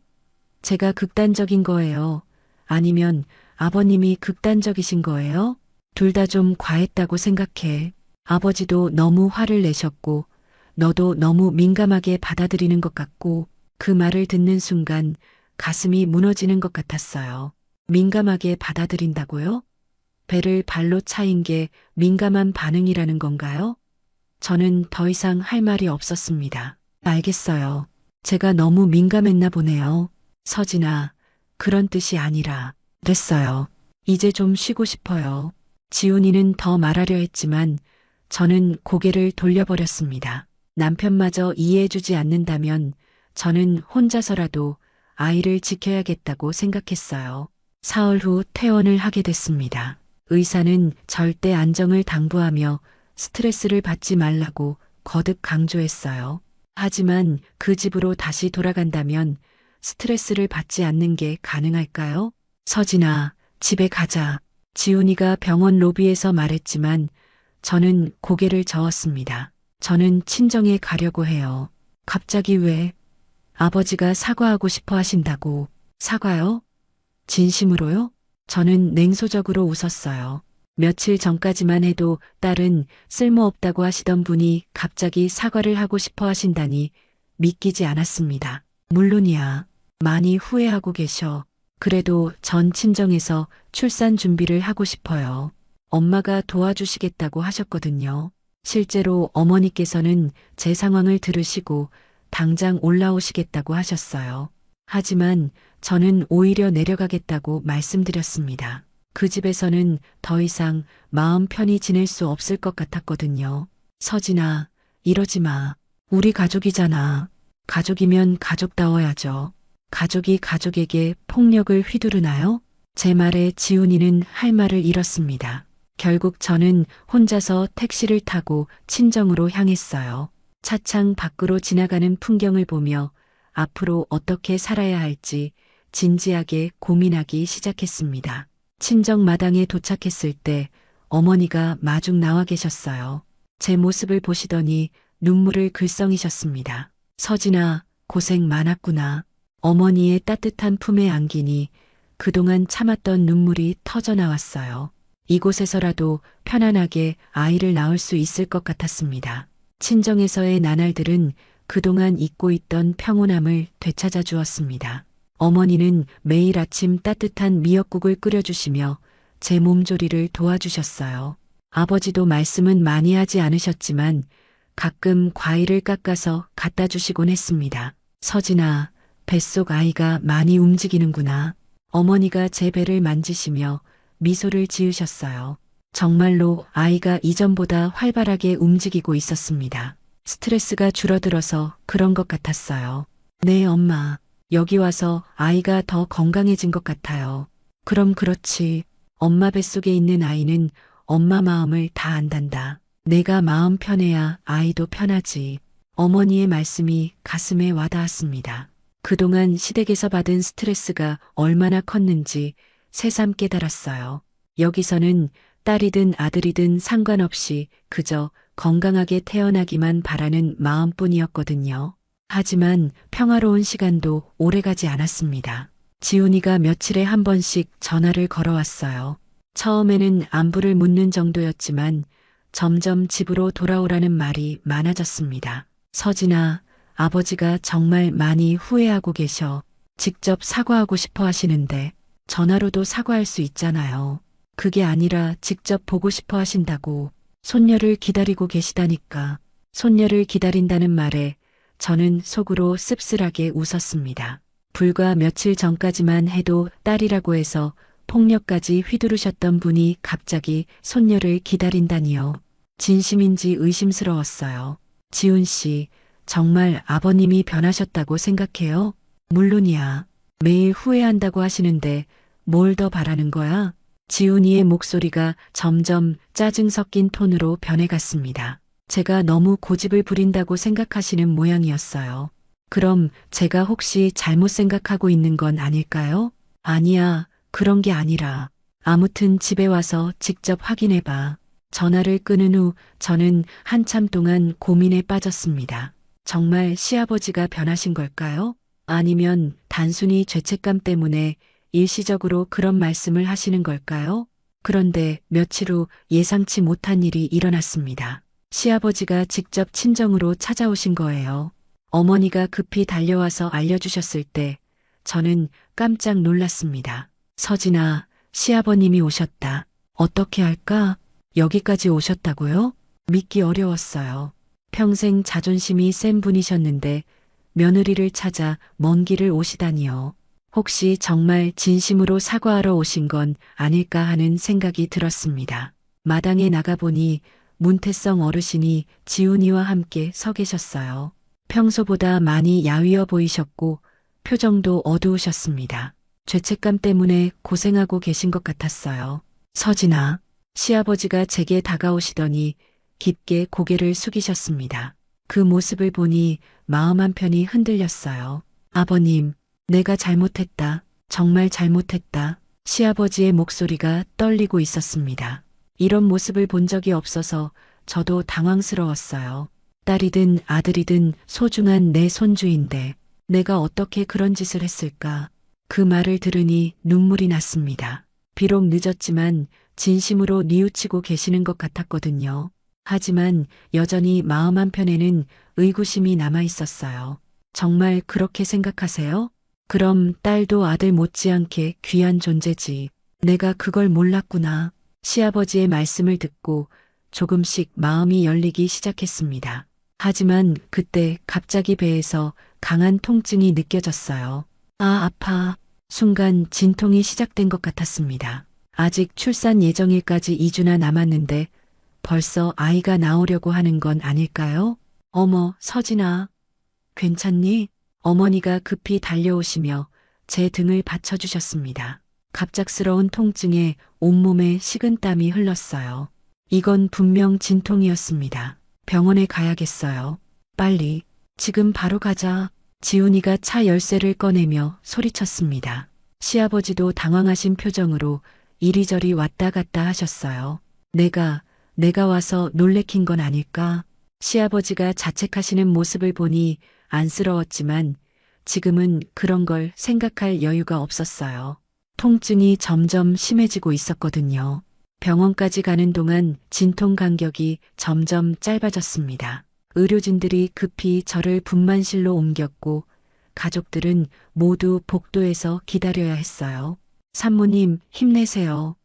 [SPEAKER 4] 제가 극단적인 거예요. 아니면 아버님이 극단적이신 거예요? 둘 다 좀 과했다고 생각해. 아버지도 너무 화를 내셨고 너도 너무 민감하게 받아들이는 것 같고 그 말을 듣는 순간 가슴이 무너지는 것 같았어요. 민감하게 받아들인다고요? 배를 발로 차인 게 민감한 반응이라는 건가요? 저는 더 이상 할 말이 없었습니다. 알겠어요. 제가 너무 민감했나 보네요. 서진아, 그런 뜻이 아니라. 됐어요. 이제 좀 쉬고 싶어요. 지훈이는 더 말하려 했지만 저는 고개를 돌려버렸습니다. 남편마저 이해해주지 않는다면 저는 혼자서라도 아이를 지켜야겠다고 생각했어요. 사흘 후 퇴원을 하게 됐습니다. 의사는 절대 안정을 당부하며 스트레스를 받지 말라고 거듭 강조했어요. 하지만 그 집으로 다시 돌아간다면 스트레스를 받지 않는 게 가능할까요? 서진아, 집에 가자. 지훈이가 병원 로비에서 말했지만 저는 고개를 저었습니다. 저는 친정에 가려고 해요. 갑자기 왜? 아버지가 사과하고 싶어 하신다고. 사과요? 진심으로요? 저는 냉소적으로 웃었어요. 며칠 전까지만 해도 딸은 쓸모없다고 하시던 분이 갑자기 사과를 하고 싶어 하신다니 믿기지 않았습니다. 물론이야. 많이 후회하고 계셔. 그래도 전 친정에서 출산 준비를 하고 싶어요. 엄마가 도와주시겠다고 하셨거든요. 실제로 어머니께서는 제 상황을 들으시고 당장 올라오시겠다고 하셨어요. 하지만 저는 오히려 내려가겠다고 말씀드렸습니다. 그 집에서는 더 이상 마음 편히 지낼 수 없을 것 같았거든요. 서진아, 이러지 마. 우리 가족이잖아. 가족이면 가족다워야죠. 가족이 가족에게 폭력을 휘두르나요? 제 말에 지훈이는 할 말을 잃었습니다. 결국 저는 혼자서 택시를 타고 친정으로 향했어요. 차창 밖으로 지나가는 풍경을 보며 앞으로 어떻게 살아야 할지 진지하게 고민하기 시작했습니다. 친정 마당에 도착했을 때 어머니가 마중 나와 계셨어요. 제 모습을 보시더니 눈물을 글썽이셨습니다. 서진아, 고생 많았구나. 어머니의 따뜻한 품에 안기니 그동안 참았던 눈물이 터져 나왔어요. 이곳에서라도 편안하게 아이를 낳을 수 있을 것 같았습니다. 친정에서의 나날들은 그동안 잊고 있던 평온함을 되찾아 주었습니다. 어머니는 매일 아침 따뜻한 미역국을 끓여주시며 제 몸조리를 도와주셨어요. 아버지도 말씀은 많이 하지 않으셨지만 가끔 과일을 깎아서 갖다 주시곤 했습니다. 서진아, 뱃속 아이가 많이 움직이는구나. 어머니가 제 배를 만지시며 미소를 지으셨어요. 정말로 아이가 이전보다 활발하게 움직이고 있었습니다. 스트레스가 줄어들어서 그런 것 같았어요. 네, 엄마. 여기 와서 아이가 더 건강해진 것 같아요. 그럼 그렇지. 엄마 뱃속에 있는 아이는 엄마 마음을 다 안단다. 내가 마음 편해야 아이도 편하지. 어머니의 말씀이 가슴에 와닿았습니다. 그동안 시댁에서 받은 스트레스가 얼마나 컸는지 새삼 깨달았어요. 여기서는 딸이든 아들이든 상관없이 그저 건강하게 태어나기만 바라는 마음뿐이었거든요. 하지만 평화로운 시간도 오래가지 않았습니다. 지훈이가 며칠에 한 번씩 전화를 걸어왔어요. 처음에는 안부를 묻는 정도였지만 점점 집으로 돌아오라는 말이 많아졌습니다. 서진아, 아버지가 정말 많이 후회하고 계셔. 직접 사과하고 싶어 하시는데 전화로도 사과할 수 있잖아요. 그게 아니라 직접 보고 싶어 하신다고. 손녀를 기다리고 계시다니까. 손녀를 기다린다는 말에 저는 속으로 씁쓸하게 웃었습니다. 불과 며칠 전까지만 해도 딸이라고 해서 폭력까지 휘두르셨던 분이 갑자기 손녀를 기다린다니요. 진심인지 의심스러웠어요. 지훈 씨, 정말 아버님이 변하셨다고 생각해요? 물론이야. 매일 후회한다고 하시는데 뭘 더 바라는 거야? 지훈이의 목소리가 점점 짜증 섞인 톤으로 변해갔습니다. 제가 너무 고집을 부린다고 생각하시는 모양이었어요. 그럼 제가 혹시 잘못 생각하고 있는 건 아닐까요? 아니야, 그런 게 아니라. 아무튼 집에 와서 직접 확인해봐. 전화를 끊은 후 저는 한참 동안 고민에 빠졌습니다. 정말 시아버지가 변하신 걸까요? 아니면 단순히 죄책감 때문에 일시적으로 그런 말씀을 하시는 걸까요? 그런데 며칠 후 예상치 못한 일이 일어났습니다. 시아버지가 직접 친정으로 찾아오신 거예요. 어머니가 급히 달려와서 알려주셨을 때 저는 깜짝 놀랐습니다. 서진아, 시아버님이 오셨다. 어떻게 할까? 여기까지 오셨다고요? 믿기 어려웠어요. 평생 자존심이 센 분이셨는데 며느리를 찾아 먼 길을 오시다니요. 혹시 정말 진심으로 사과하러 오신 건 아닐까 하는 생각이 들었습니다. 마당에 나가보니 문태성 어르신이 지훈이와 함께 서 계셨어요. 평소보다 많이 야위어 보이셨고 표정도 어두우셨습니다. 죄책감 때문에 고생하고 계신 것 같았어요. 서진아, 시아버지가 제게 다가오시더니 깊게 고개를 숙이셨습니다. 그 모습을 보니 마음 한편이 흔들렸어요. 아버님, 내가 잘못했다. 정말 잘못했다. 시아버지의 목소리가 떨리고 있었습니다. 이런 모습을 본 적이 없어서 저도 당황스러웠어요. 딸이든 아들이든 소중한 내 손주인데 내가 어떻게 그런 짓을 했을까? 그 말을 들으니 눈물이 났습니다. 비록 늦었지만 진심으로 뉘우치고 계시는 것 같았거든요. 하지만 여전히 마음 한편에는 의구심이 남아 있었어요. 정말 그렇게 생각하세요? 그럼 딸도 아들 못지않게 귀한 존재지. 내가 그걸 몰랐구나. 시아버지의 말씀을 듣고 조금씩 마음이 열리기 시작했습니다. 하지만 그때 갑자기 배에서 강한 통증이 느껴졌어요. 아, 아파. 순간 진통이 시작된 것 같았습니다. 아직 출산 예정일까지 2주나 남았는데 벌써 아이가 나오려고 하는 건 아닐까요? 어머, 서진아. 괜찮니? 어머니가 급히 달려오시며 제 등을 받쳐주셨습니다. 갑작스러운 통증에 온몸에 식은땀이 흘렀어요. 이건 분명 진통이었습니다. 병원에 가야겠어요. 빨리. 지금 바로 가자. 지훈이가 차 열쇠를 꺼내며 소리쳤습니다. 시아버지도 당황하신 표정으로 이리저리 왔다 갔다 하셨어요. 내가 와서 놀래킨 건 아닐까? 시아버지가 자책하시는 모습을 보니 안쓰러웠지만 지금은 그런 걸 생각할 여유가 없었어요. 통증이 점점 심해지고 있었거든요. 병원까지 가는 동안 진통 간격이 점점 짧아졌습니다. 의료진들이 급히 저를 분만실로 옮겼고 가족들은 모두 복도에서 기다려야 했어요. 산모님, 힘내세요.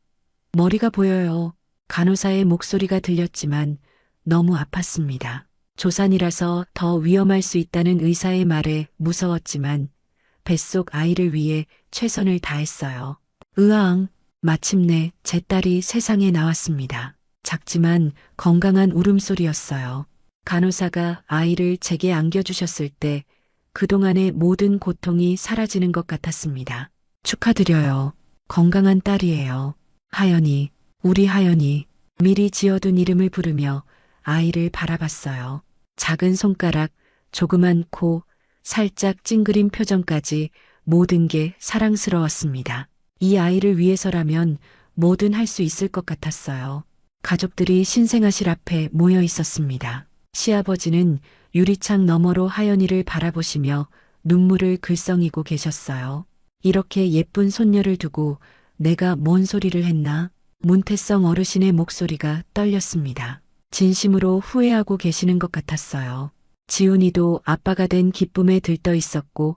[SPEAKER 4] 머리가 보여요. 간호사의 목소리가 들렸지만 너무 아팠습니다. 조산이라서 더 위험할 수 있다는 의사의 말에 무서웠지만 뱃속 아이를 위해 최선을 다했어요. 으앙, 마침내 제 딸이 세상에 나왔습니다. 작지만 건강한 울음소리였어요. 간호사가 아이를 제게 안겨주셨을 때 그동안의 모든 고통이 사라지는 것 같았습니다. 축하드려요. 건강한 딸이에요. 하연이, 우리 하연이. 미리 지어둔 이름을 부르며 아이를 바라봤어요. 작은 손가락, 조그만 코, 살짝 찡그린 표정까지 모든 게 사랑스러웠습니다. 이 아이를 위해서라면 뭐든 할 수 있을 것 같았어요. 가족들이 신생아실 앞에 모여 있었습니다. 시아버지는 유리창 너머로 하연이를 바라보시며 눈물을 글썽이고 계셨어요. 이렇게 예쁜 손녀를 두고 내가 뭔 소리를 했나? 문태성 어르신의 목소리가 떨렸습니다. 진심으로 후회하고 계시는 것 같았어요. 지훈이도 아빠가 된 기쁨에 들떠 있었고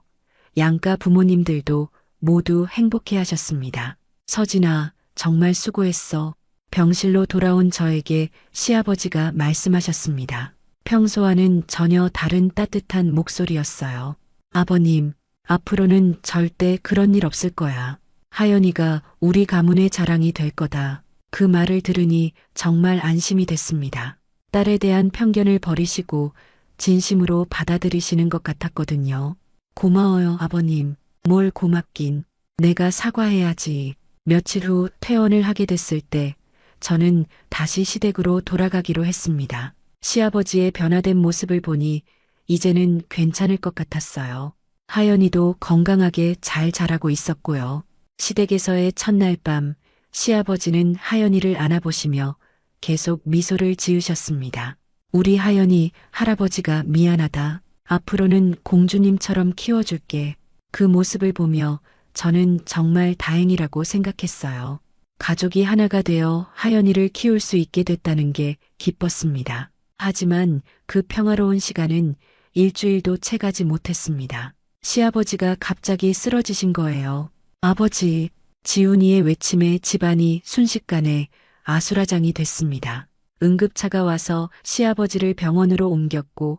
[SPEAKER 4] 양가 부모님들도 모두 행복해 하셨습니다. 서진아, 정말 수고했어. 병실로 돌아온 저에게 시아버지가 말씀하셨습니다. 평소와는 전혀 다른 따뜻한 목소리였어요. 아버님, 앞으로는 절대 그런 일 없을 거야. 하연이가 우리 가문의 자랑이 될 거다. 그 말을 들으니 정말 안심이 됐습니다. 딸에 대한 편견을 버리시고 진심으로 받아들이시는 것 같았거든요. 고마워요, 아버님. 뭘 고맙긴. 내가 사과해야지. 며칠 후 퇴원을 하게 됐을 때 저는 다시 시댁으로 돌아가기로 했습니다. 시아버지의 변화된 모습을 보니 이제는 괜찮을 것 같았어요. 하연이도 건강하게 잘 자라고 있었고요. 시댁에서의 첫날 밤 시아버지는 하연이를 안아보시며 계속 미소를 지으셨습니다. 우리 하연이 할아버지가 미안하다. 앞으로는 공주님처럼 키워줄게. 그 모습을 보며 저는 정말 다행이라고 생각했어요. 가족이 하나가 되어 하연이를 키울 수 있게 됐다는 게 기뻤습니다. 하지만 그 평화로운 시간은 일주일도 채가지 못했습니다. 시아버지가 갑자기 쓰러지신 거예요. 아버지, 지훈이의 외침에 집안이 순식간에 아수라장이 됐습니다. 응급차가 와서 시아버지를 병원으로 옮겼고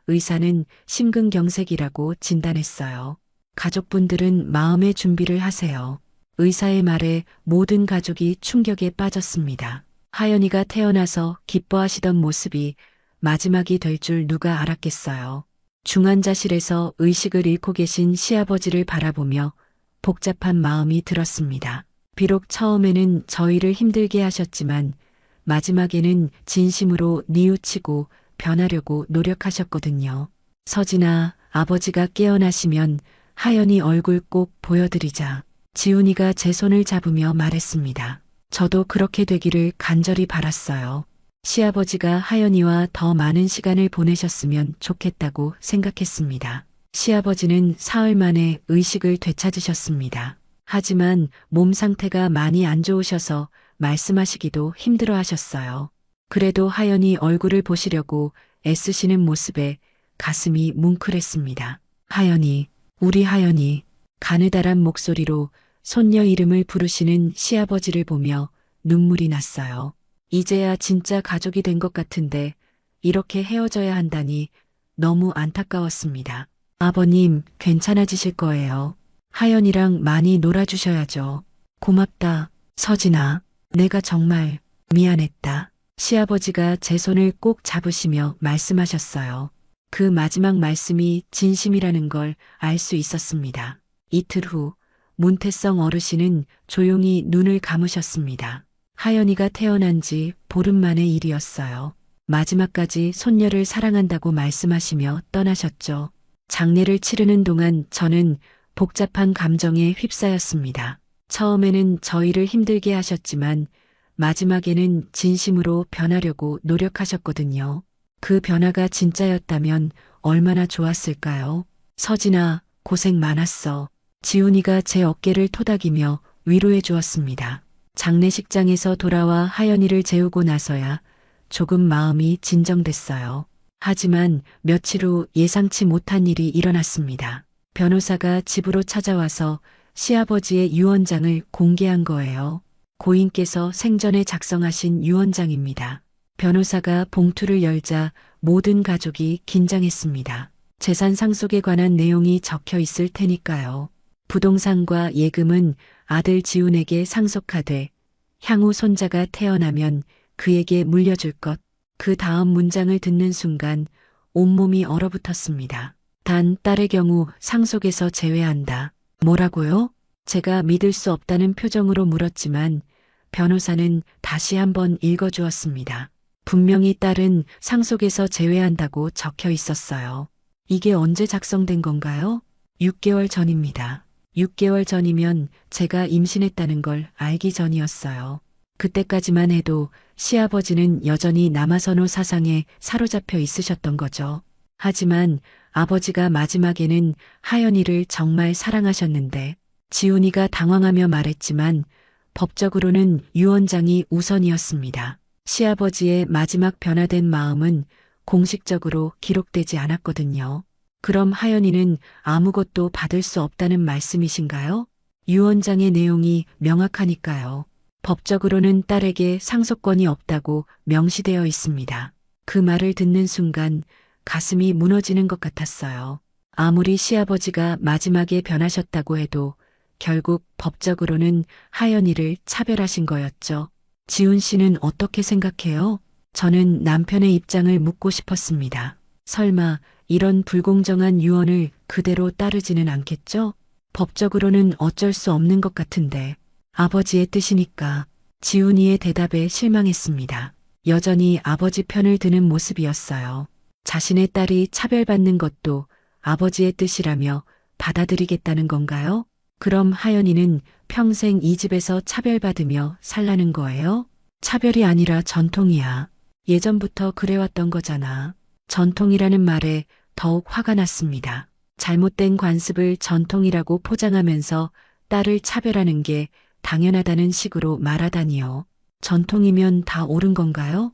[SPEAKER 4] 의사는 심근경색이라고 진단했어요. 가족분들은 마음의 준비를 하세요. 의사의 말에 모든 가족이 충격에 빠졌습니다. 하연이가 태어나서 기뻐하시던 모습이 마지막이 될 줄 누가 알았겠어요. 중환자실에서 의식을 잃고 계신 시아버지를 바라보며 복잡한 마음이 들었습니다. 비록 처음에는 저희를 힘들게 하셨지만 마지막에는 진심으로 뉘우치고 변하려고 노력하셨거든요. 서진아, 아버지가 깨어나시면 하연이 얼굴 꼭 보여드리자. 지훈이가 제 손을 잡으며 말했습니다. 저도 그렇게 되기를 간절히 바랐어요. 시아버지가 하연이와 더 많은 시간을 보내셨으면 좋겠다고 생각했습니다. 시아버지는 사흘 만에 의식을 되찾으셨습니다. 하지만 몸 상태가 많이 안 좋으셔서 말씀하시기도 힘들어 하셨어요. 그래도 하연이 얼굴을 보시려고 애쓰시는 모습에 가슴이 뭉클했습니다. 하연이, 우리 하연이. 가느다란 목소리로 손녀 이름을 부르시는 시아버지를 보며 눈물이 났어요. 이제야 진짜 가족이 된 것 같은데 이렇게 헤어져야 한다니 너무 안타까웠습니다. 아버님, 괜찮아지실 거예요. 하연이랑 많이 놀아주셔야죠. 고맙다, 서진아. 내가 정말 미안했다. 시아버지가 제 손을 꼭 잡으시며 말씀하셨어요. 그 마지막 말씀이 진심이라는 걸 알 수 있었습니다. 이틀 후 문태성 어르신은 조용히 눈을 감으셨습니다. 하연이가 태어난 지 보름 만의 일이었어요. 마지막까지 손녀를 사랑한다고 말씀하시며 떠나셨죠. 장례를 치르는 동안 저는 복잡한 감정에 휩싸였습니다. 처음에는 저희를 힘들게 하셨지만 마지막에는 진심으로 변하려고 노력하셨거든요. 그 변화가 진짜였다면 얼마나 좋았을까요? 서진아, 고생 많았어. 지훈이가 제 어깨를 토닥이며 위로해 주었습니다. 장례식장에서 돌아와 하연이를 재우고 나서야 조금 마음이 진정됐어요. 하지만 며칠 후 예상치 못한 일이 일어났습니다. 변호사가 집으로 찾아와서 시아버지의 유언장을 공개한 거예요. 고인께서 생전에 작성하신 유언장입니다. 변호사가 봉투를 열자 모든 가족이 긴장했습니다. 재산 상속에 관한 내용이 적혀 있을 테니까요. 부동산과 예금은 아들 지훈에게 상속하되 향후 손자가 태어나면 그에게 물려줄 것. 그 다음 문장을 듣는 순간 온몸이 얼어붙었습니다. 단 딸의 경우 상속에서 제외한다. 뭐라고요? 제가 믿을 수 없다는 표정으로 물었지만 변호사는 다시 한번 읽어주었습니다. 분명히 딸은 상속에서 제외한다고 적혀 있었어요. 이게 언제 작성된 건가요? 6개월 전입니다. 6개월 전이면 제가 임신했다는 걸 알기 전이었어요. 그때까지만 해도 시아버지는 여전히 남아선호 사상에 사로잡혀 있으셨던 거죠. 하지만 아버지가 마지막에는 하연이를 정말 사랑하셨는데 지훈이가 당황하며 말했지만 법적으로는 유언장이 우선이었습니다. 시아버지의 마지막 변화된 마음은 공식적으로 기록되지 않았거든요. 그럼 하연이는 아무것도 받을 수 없다는 말씀이신가요? 유언장의 내용이 명확하니까요. 법적으로는 딸에게 상속권이 없다고 명시되어 있습니다. 그 말을 듣는 순간 가슴이 무너지는 것 같았어요. 아무리 시아버지가 마지막에 변하셨다고 해도 결국 법적으로는 하연이를 차별하신 거였죠. 지훈 씨는 어떻게 생각해요? 저는 남편의 입장을 묻고 싶었습니다. 설마 이런 불공정한 유언을 그대로 따르지는 않겠죠? 법적으로는 어쩔 수 없는 것 같은데 아버지의 뜻이니까. 지훈이의 대답에 실망했습니다. 여전히 아버지 편을 드는 모습이었어요. 자신의 딸이 차별받는 것도 아버지의 뜻이라며 받아들이겠다는 건가요? 그럼 하연이는 평생 이 집에서 차별받으며 살라는 거예요? 차별이 아니라 전통이야. 예전부터 그래왔던 거잖아. 전통이라는 말에 더욱 화가 났습니다. 잘못된 관습을 전통이라고 포장하면서 딸을 차별하는 게 당연하다는 식으로 말하다니요. 전통이면 다 옳은 건가요?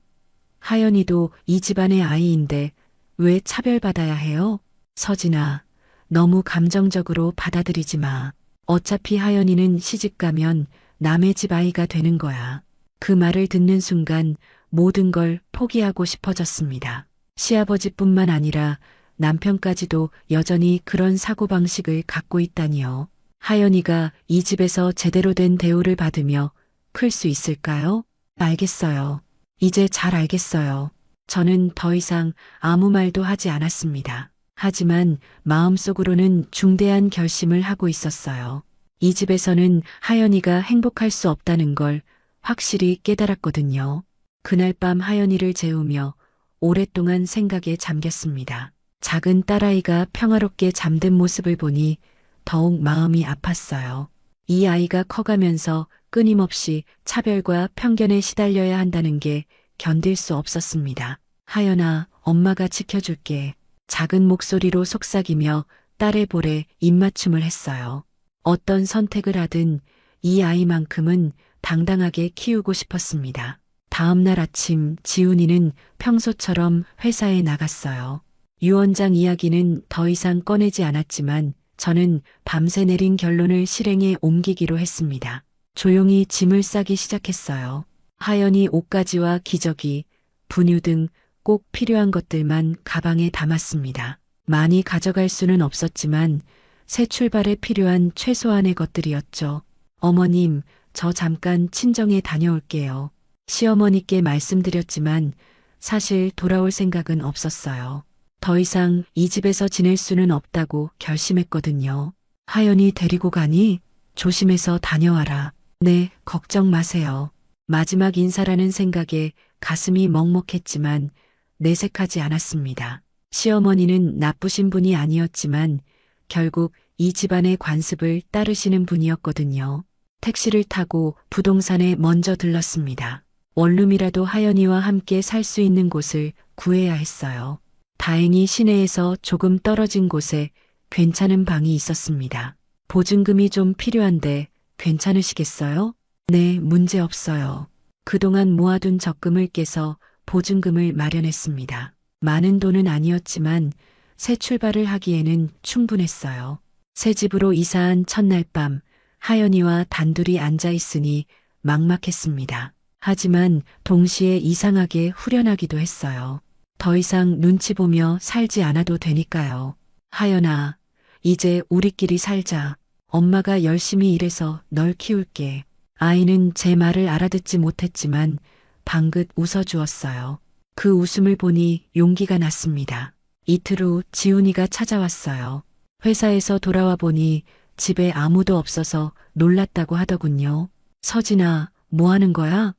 [SPEAKER 4] 하연이도 이 집안의 아이인데 왜 차별받아야 해요? 서진아, 너무 감정적으로 받아들이지 마. 어차피 하연이는 시집가면 남의 집 아이가 되는 거야. 그 말을 듣는 순간 모든 걸 포기하고 싶어졌습니다. 시아버지뿐만 아니라 남편까지도 여전히 그런 사고방식을 갖고 있다니요. 하연이가 이 집에서 제대로 된 대우를 받으며 클 수 있을까요? 알겠어요. 이제 잘 알겠어요. 저는 더 이상 아무 말도 하지 않았습니다. 하지만 마음속으로는 중대한 결심을 하고 있었어요. 이 집에서는 하연이가 행복할 수 없다는 걸 확실히 깨달았거든요. 그날 밤 하연이를 재우며 오랫동안 생각에 잠겼습니다. 작은 딸아이가 평화롭게 잠든 모습을 보니 더욱 마음이 아팠어요. 이 아이가 커가면서 끊임없이 차별과 편견에 시달려야 한다는 게 견딜 수 없었습니다. 하연아, 엄마가 지켜줄게. 작은 목소리로 속삭이며 딸의 볼에 입맞춤을 했어요. 어떤 선택을 하든 이 아이만큼은 당당하게 키우고 싶었습니다. 다음 날 아침 지훈이는 평소처럼 회사에 나갔어요. 유언장 이야기는 더 이상 꺼내지 않았지만 저는 밤새 내린 결론을 실행에 옮기기로 했습니다. 조용히 짐을 싸기 시작했어요. 하연이 옷가지와 기저귀, 분유 등 꼭 필요한 것들만 가방에 담았습니다. 많이 가져갈 수는 없었지만 새 출발에 필요한 최소한의 것들이었죠. 어머님, 저 잠깐 친정에 다녀올게요. 시어머니께 말씀드렸지만 사실 돌아올 생각은 없었어요. 더 이상 이 집에서 지낼 수는 없다고 결심했거든요. 하연이 데리고 가니 조심해서 다녀와라. 네, 걱정 마세요. 마지막 인사라는 생각에 가슴이 먹먹했지만 내색하지 않았습니다. 시어머니는 나쁘신 분이 아니었지만 결국 이 집안의 관습을 따르시는 분이었거든요. 택시를 타고 부동산에 먼저 들렀습니다. 원룸이라도 하연이와 함께 살 수 있는 곳을 구해야 했어요. 다행히 시내에서 조금 떨어진 곳에 괜찮은 방이 있었습니다. 보증금이 좀 필요한데 괜찮으시겠어요? 네, 문제 없어요. 그동안 모아둔 적금을 깨서 보증금을 마련했습니다. 많은 돈은 아니었지만 새 출발을 하기에는 충분했어요. 새 집으로 이사한 첫날 밤 하연이와 단둘이 앉아 있으니 막막했습니다. 하지만 동시에 이상하게 후련하기도 했어요. 더 이상 눈치 보며 살지 않아도 되니까요. 하연아, 이제 우리끼리 살자. 엄마가 열심히 일해서 널 키울게. 아이는 제 말을 알아듣지 못했지만 방긋 웃어주었어요. 그 웃음을 보니 용기가 났습니다. 이틀 후 지훈이가 찾아왔어요. 회사에서 돌아와 보니 집에 아무도 없어서 놀랐다고 하더군요. 서진아, 뭐 하는 거야?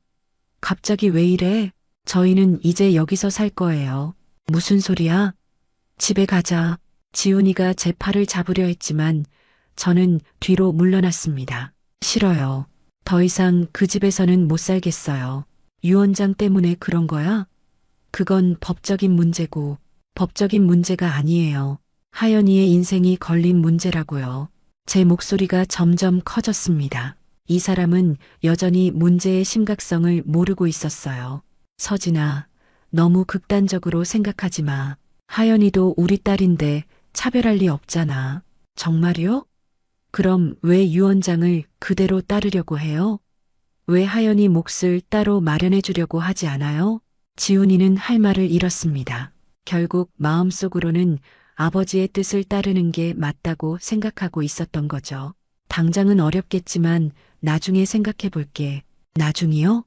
[SPEAKER 4] 갑자기 왜 이래? 저희는 이제 여기서 살 거예요. 무슨 소리야? 집에 가자. 지훈이가 제 팔을 잡으려 했지만 저는 뒤로 물러났습니다. 싫어요. 더 이상 그 집에서는 못 살겠어요. 유 원장 때문에 그런 거야? 그건 법적인 문제고 법적인 문제가 아니에요. 하연이의 인생이 걸린 문제라고요. 제 목소리가 점점 커졌습니다. 이 사람은 여전히 문제의 심각성을 모르고 있었어요. 서진아, 너무 극단적으로 생각하지 마. 하연이도 우리 딸인데 차별할 리 없잖아. 정말요? 그럼 왜 유 원장을 그대로 따르려고 해요? 왜 하연이 몫을 따로 마련해 주려고 하지 않아요? 지훈이는 할 말을 잃었습니다. 결국 마음속으로는 아버지의 뜻을 따르는 게 맞다고 생각하고 있었던 거죠. 당장은 어렵겠지만 나중에 생각해 볼게. 나중이요?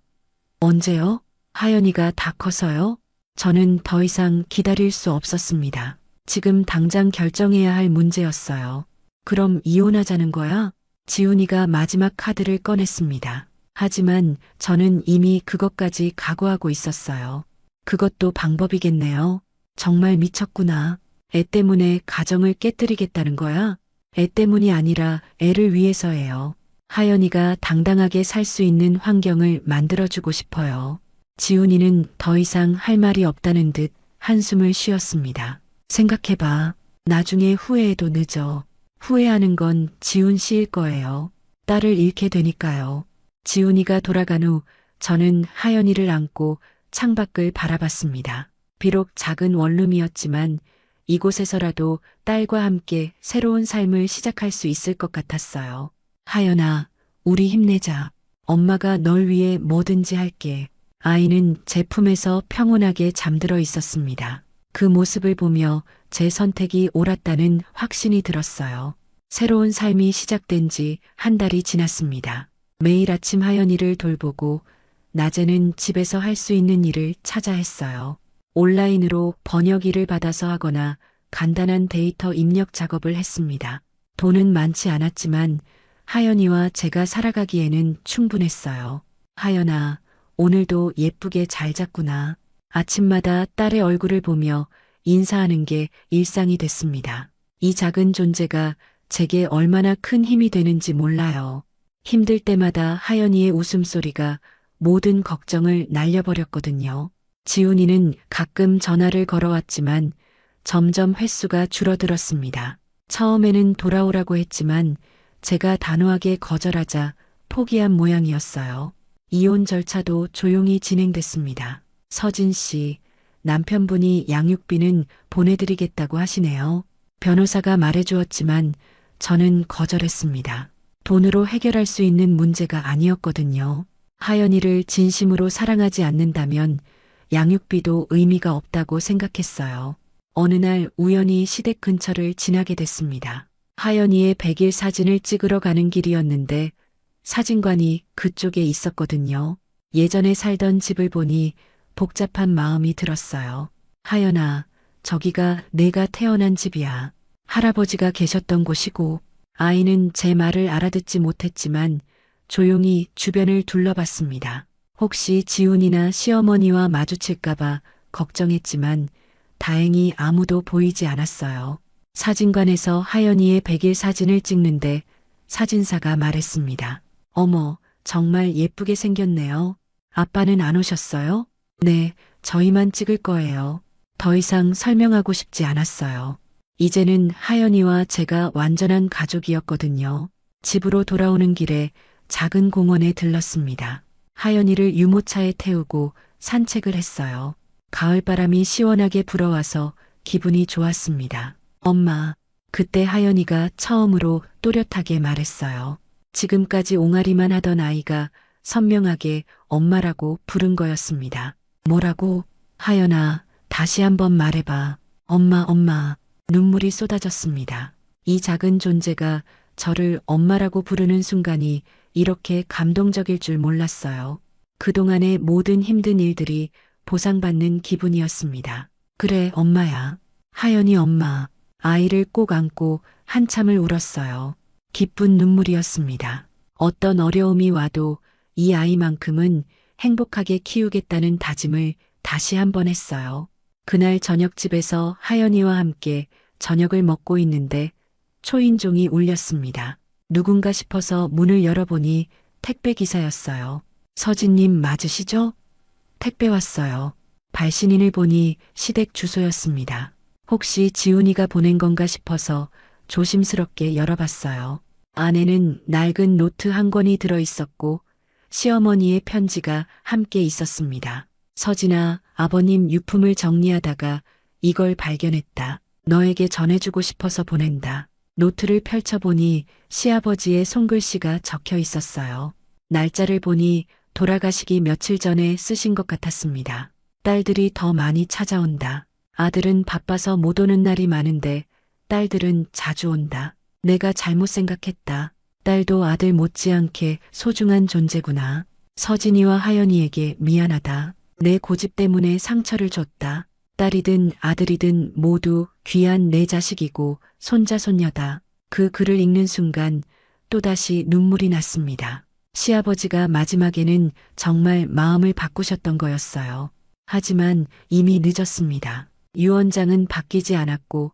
[SPEAKER 4] 언제요? 하연이가 다 커서요? 저는 더 이상 기다릴 수 없었습니다. 지금 당장 결정해야 할 문제였어요. 그럼 이혼하자는 거야? 지훈이가 마지막 카드를 꺼냈습니다. 하지만 저는 이미 그것까지 각오하고 있었어요. 그것도 방법이겠네요. 정말 미쳤구나. 애 때문에 가정을 깨뜨리겠다는 거야? 애 때문이 아니라 애를 위해서예요. 하연이가 당당하게 살 수 있는 환경을 만들어주고 싶어요. 지훈이는 더 이상 할 말이 없다는 듯 한숨을 쉬었습니다. 생각해봐. 나중에 후회해도 늦어. 후회하는 건 지훈 씨일 거예요. 딸을 잃게 되니까요. 지훈이가 돌아간 후 저는 하연이를 안고 창밖을 바라봤습니다. 비록 작은 원룸이었지만 이곳에서라도 딸과 함께 새로운 삶을 시작할 수 있을 것 같았어요. 하연아, 우리 힘내자. 엄마가 널 위해 뭐든지 할게. 아이는 제 품에서 평온하게 잠들어 있었습니다. 그 모습을 보며 제 선택이 옳았다는 확신이 들었어요. 새로운 삶이 시작된 지 한 달이 지났습니다. 매일 아침 하연이를 돌보고 낮에는 집에서 할 수 있는 일을 찾아 했어요. 온라인으로 번역 일을 받아서 하거나 간단한 데이터 입력 작업을 했습니다. 돈은 많지 않았지만 하연이와 제가 살아가기에는 충분했어요. 하연아, 오늘도 예쁘게 잘 잤구나. 아침마다 딸의 얼굴을 보며 인사하는 게 일상이 됐습니다. 이 작은 존재가 제게 얼마나 큰 힘이 되는지 몰라요. 힘들 때마다 하연이의 웃음소리가 모든 걱정을 날려버렸거든요. 지훈이는 가끔 전화를 걸어왔지만 점점 횟수가 줄어들었습니다. 처음에는 돌아오라고 했지만 제가 단호하게 거절하자 포기한 모양이었어요. 이혼 절차도 조용히 진행됐습니다. 서진 씨, 남편분이 양육비는 보내드리겠다고 하시네요. 변호사가 말해주었지만 저는 거절했습니다. 돈으로 해결할 수 있는 문제가 아니었거든요. 하연이를 진심으로 사랑하지 않는다면 양육비도 의미가 없다고 생각했어요. 어느 날 우연히 시댁 근처를 지나게 됐습니다. 하연이의 100일 사진을 찍으러 가는 길이었는데 사진관이 그쪽에 있었거든요. 예전에 살던 집을 보니 복잡한 마음이 들었어요. 하연아, 저기가 내가 태어난 집이야. 할아버지가 계셨던 곳이고, 아이는 제 말을 알아듣지 못했지만 조용히 주변을 둘러봤습니다. 혹시 지훈이나 시어머니와 마주칠까봐 걱정했지만 다행히 아무도 보이지 않았어요. 사진관에서 하연이의 100일 사진을 찍는데 사진사가 말했습니다. 어머, 정말 예쁘게 생겼네요. 아빠는 안 오셨어요? 네, 저희만 찍을 거예요. 더 이상 설명하고 싶지 않았어요. 이제는 하연이와 제가 완전한 가족이었거든요. 집으로 돌아오는 길에 작은 공원에 들렀습니다. 하연이를 유모차에 태우고 산책을 했어요. 가을바람이 시원하게 불어와서 기분이 좋았습니다. 엄마, 그때 하연이가 처음으로 또렷하게 말했어요. 지금까지 옹알이만 하던 아이가 선명하게 엄마라고 부른 거였습니다. 뭐라고? 하연아, 다시 한번 말해봐. 엄마, 엄마. 눈물이 쏟아졌습니다. 이 작은 존재가 저를 엄마라고 부르는 순간이 이렇게 감동적일 줄 몰랐어요. 그동안의 모든 힘든 일들이 보상받는 기분이었습니다. 그래, 엄마야. 하연이 엄마. 아이를 꼭 안고 한참을 울었어요. 기쁜 눈물이었습니다. 어떤 어려움이 와도 이 아이만큼은 행복하게 키우겠다는 다짐을 다시 한번 했어요. 그날 저녁집에서 하연이와 함께 저녁을 먹고 있는데 초인종이 울렸습니다. 누군가 싶어서 문을 열어보니 택배 기사였어요. 서진님 맞으시죠? 택배 왔어요. 발신인을 보니 시댁 주소였습니다. 혹시 지훈이가 보낸 건가 싶어서 조심스럽게 열어봤어요. 안에는 낡은 노트 한 권이 들어있었고 시어머니의 편지가 함께 있었습니다. 서진아, 아버님 유품을 정리하다가 이걸 발견했다. 너에게 전해주고 싶어서 보낸다. 노트를 펼쳐보니 시아버지의 손글씨가 적혀 있었어요. 날짜를 보니 돌아가시기 며칠 전에 쓰신 것 같았습니다. 딸들이 더 많이 찾아온다. 아들은 바빠서 못 오는 날이 많은데 딸들은 자주 온다. 내가 잘못 생각했다. 딸도 아들 못지않게 소중한 존재구나. 서진이와 하연이에게 미안하다. 내 고집 때문에 상처를 줬다. 딸이든 아들이든 모두 귀한 내 자식이고 손자 손녀다. 그 글을 읽는 순간 또다시 눈물이 났습니다. 시아버지가 마지막에는 정말 마음을 바꾸셨던 거였어요. 하지만 이미 늦었습니다. 유언장은 바뀌지 않았고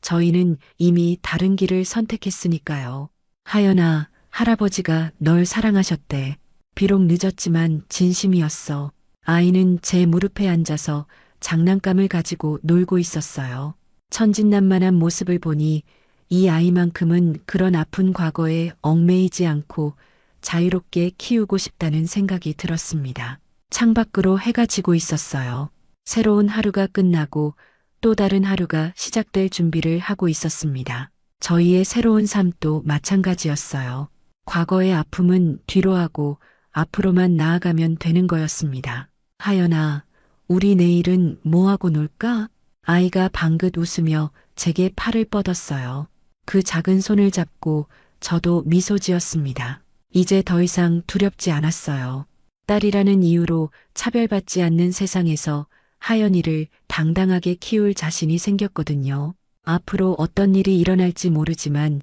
[SPEAKER 4] 저희는 이미 다른 길을 선택했으니까요. 하연아, 할아버지가 널 사랑하셨대. 비록 늦었지만 진심이었어. 아이는 제 무릎에 앉아서 장난감을 가지고 놀고 있었어요. 천진난만한 모습을 보니 이 아이만큼은 그런 아픈 과거에 얽매이지 않고 자유롭게 키우고 싶다는 생각이 들었습니다. 창밖으로 해가 지고 있었어요. 새로운 하루가 끝나고 또 다른 하루가 시작될 준비를 하고 있었습니다. 저희의 새로운 삶도 마찬가지였어요. 과거의 아픔은 뒤로 하고 앞으로만 나아가면 되는 거였습니다. 하연아, 우리 내일은 뭐하고 놀까? 아이가 방긋 웃으며 제게 팔을 뻗었어요. 그 작은 손을 잡고 저도 미소 지었습니다. 이제 더 이상 두렵지 않았어요. 딸이라는 이유로 차별받지 않는 세상에서 하연이를 당당하게 키울 자신이 생겼거든요. 앞으로 어떤 일이 일어날지 모르지만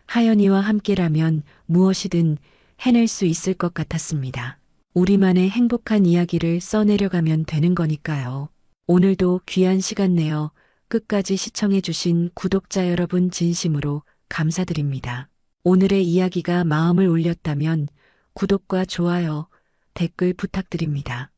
[SPEAKER 4] 하연이와 함께라면 무엇이든 해낼 수 있을 것 같았습니다. 우리만의 행복한 이야기를 써내려가면 되는 거니까요. 오늘도 귀한 시간 내어 끝까지 시청해주신 구독자 여러분 진심으로 감사드립니다. 오늘의 이야기가 마음을 울렸다면 구독과 좋아요, 댓글 부탁드립니다.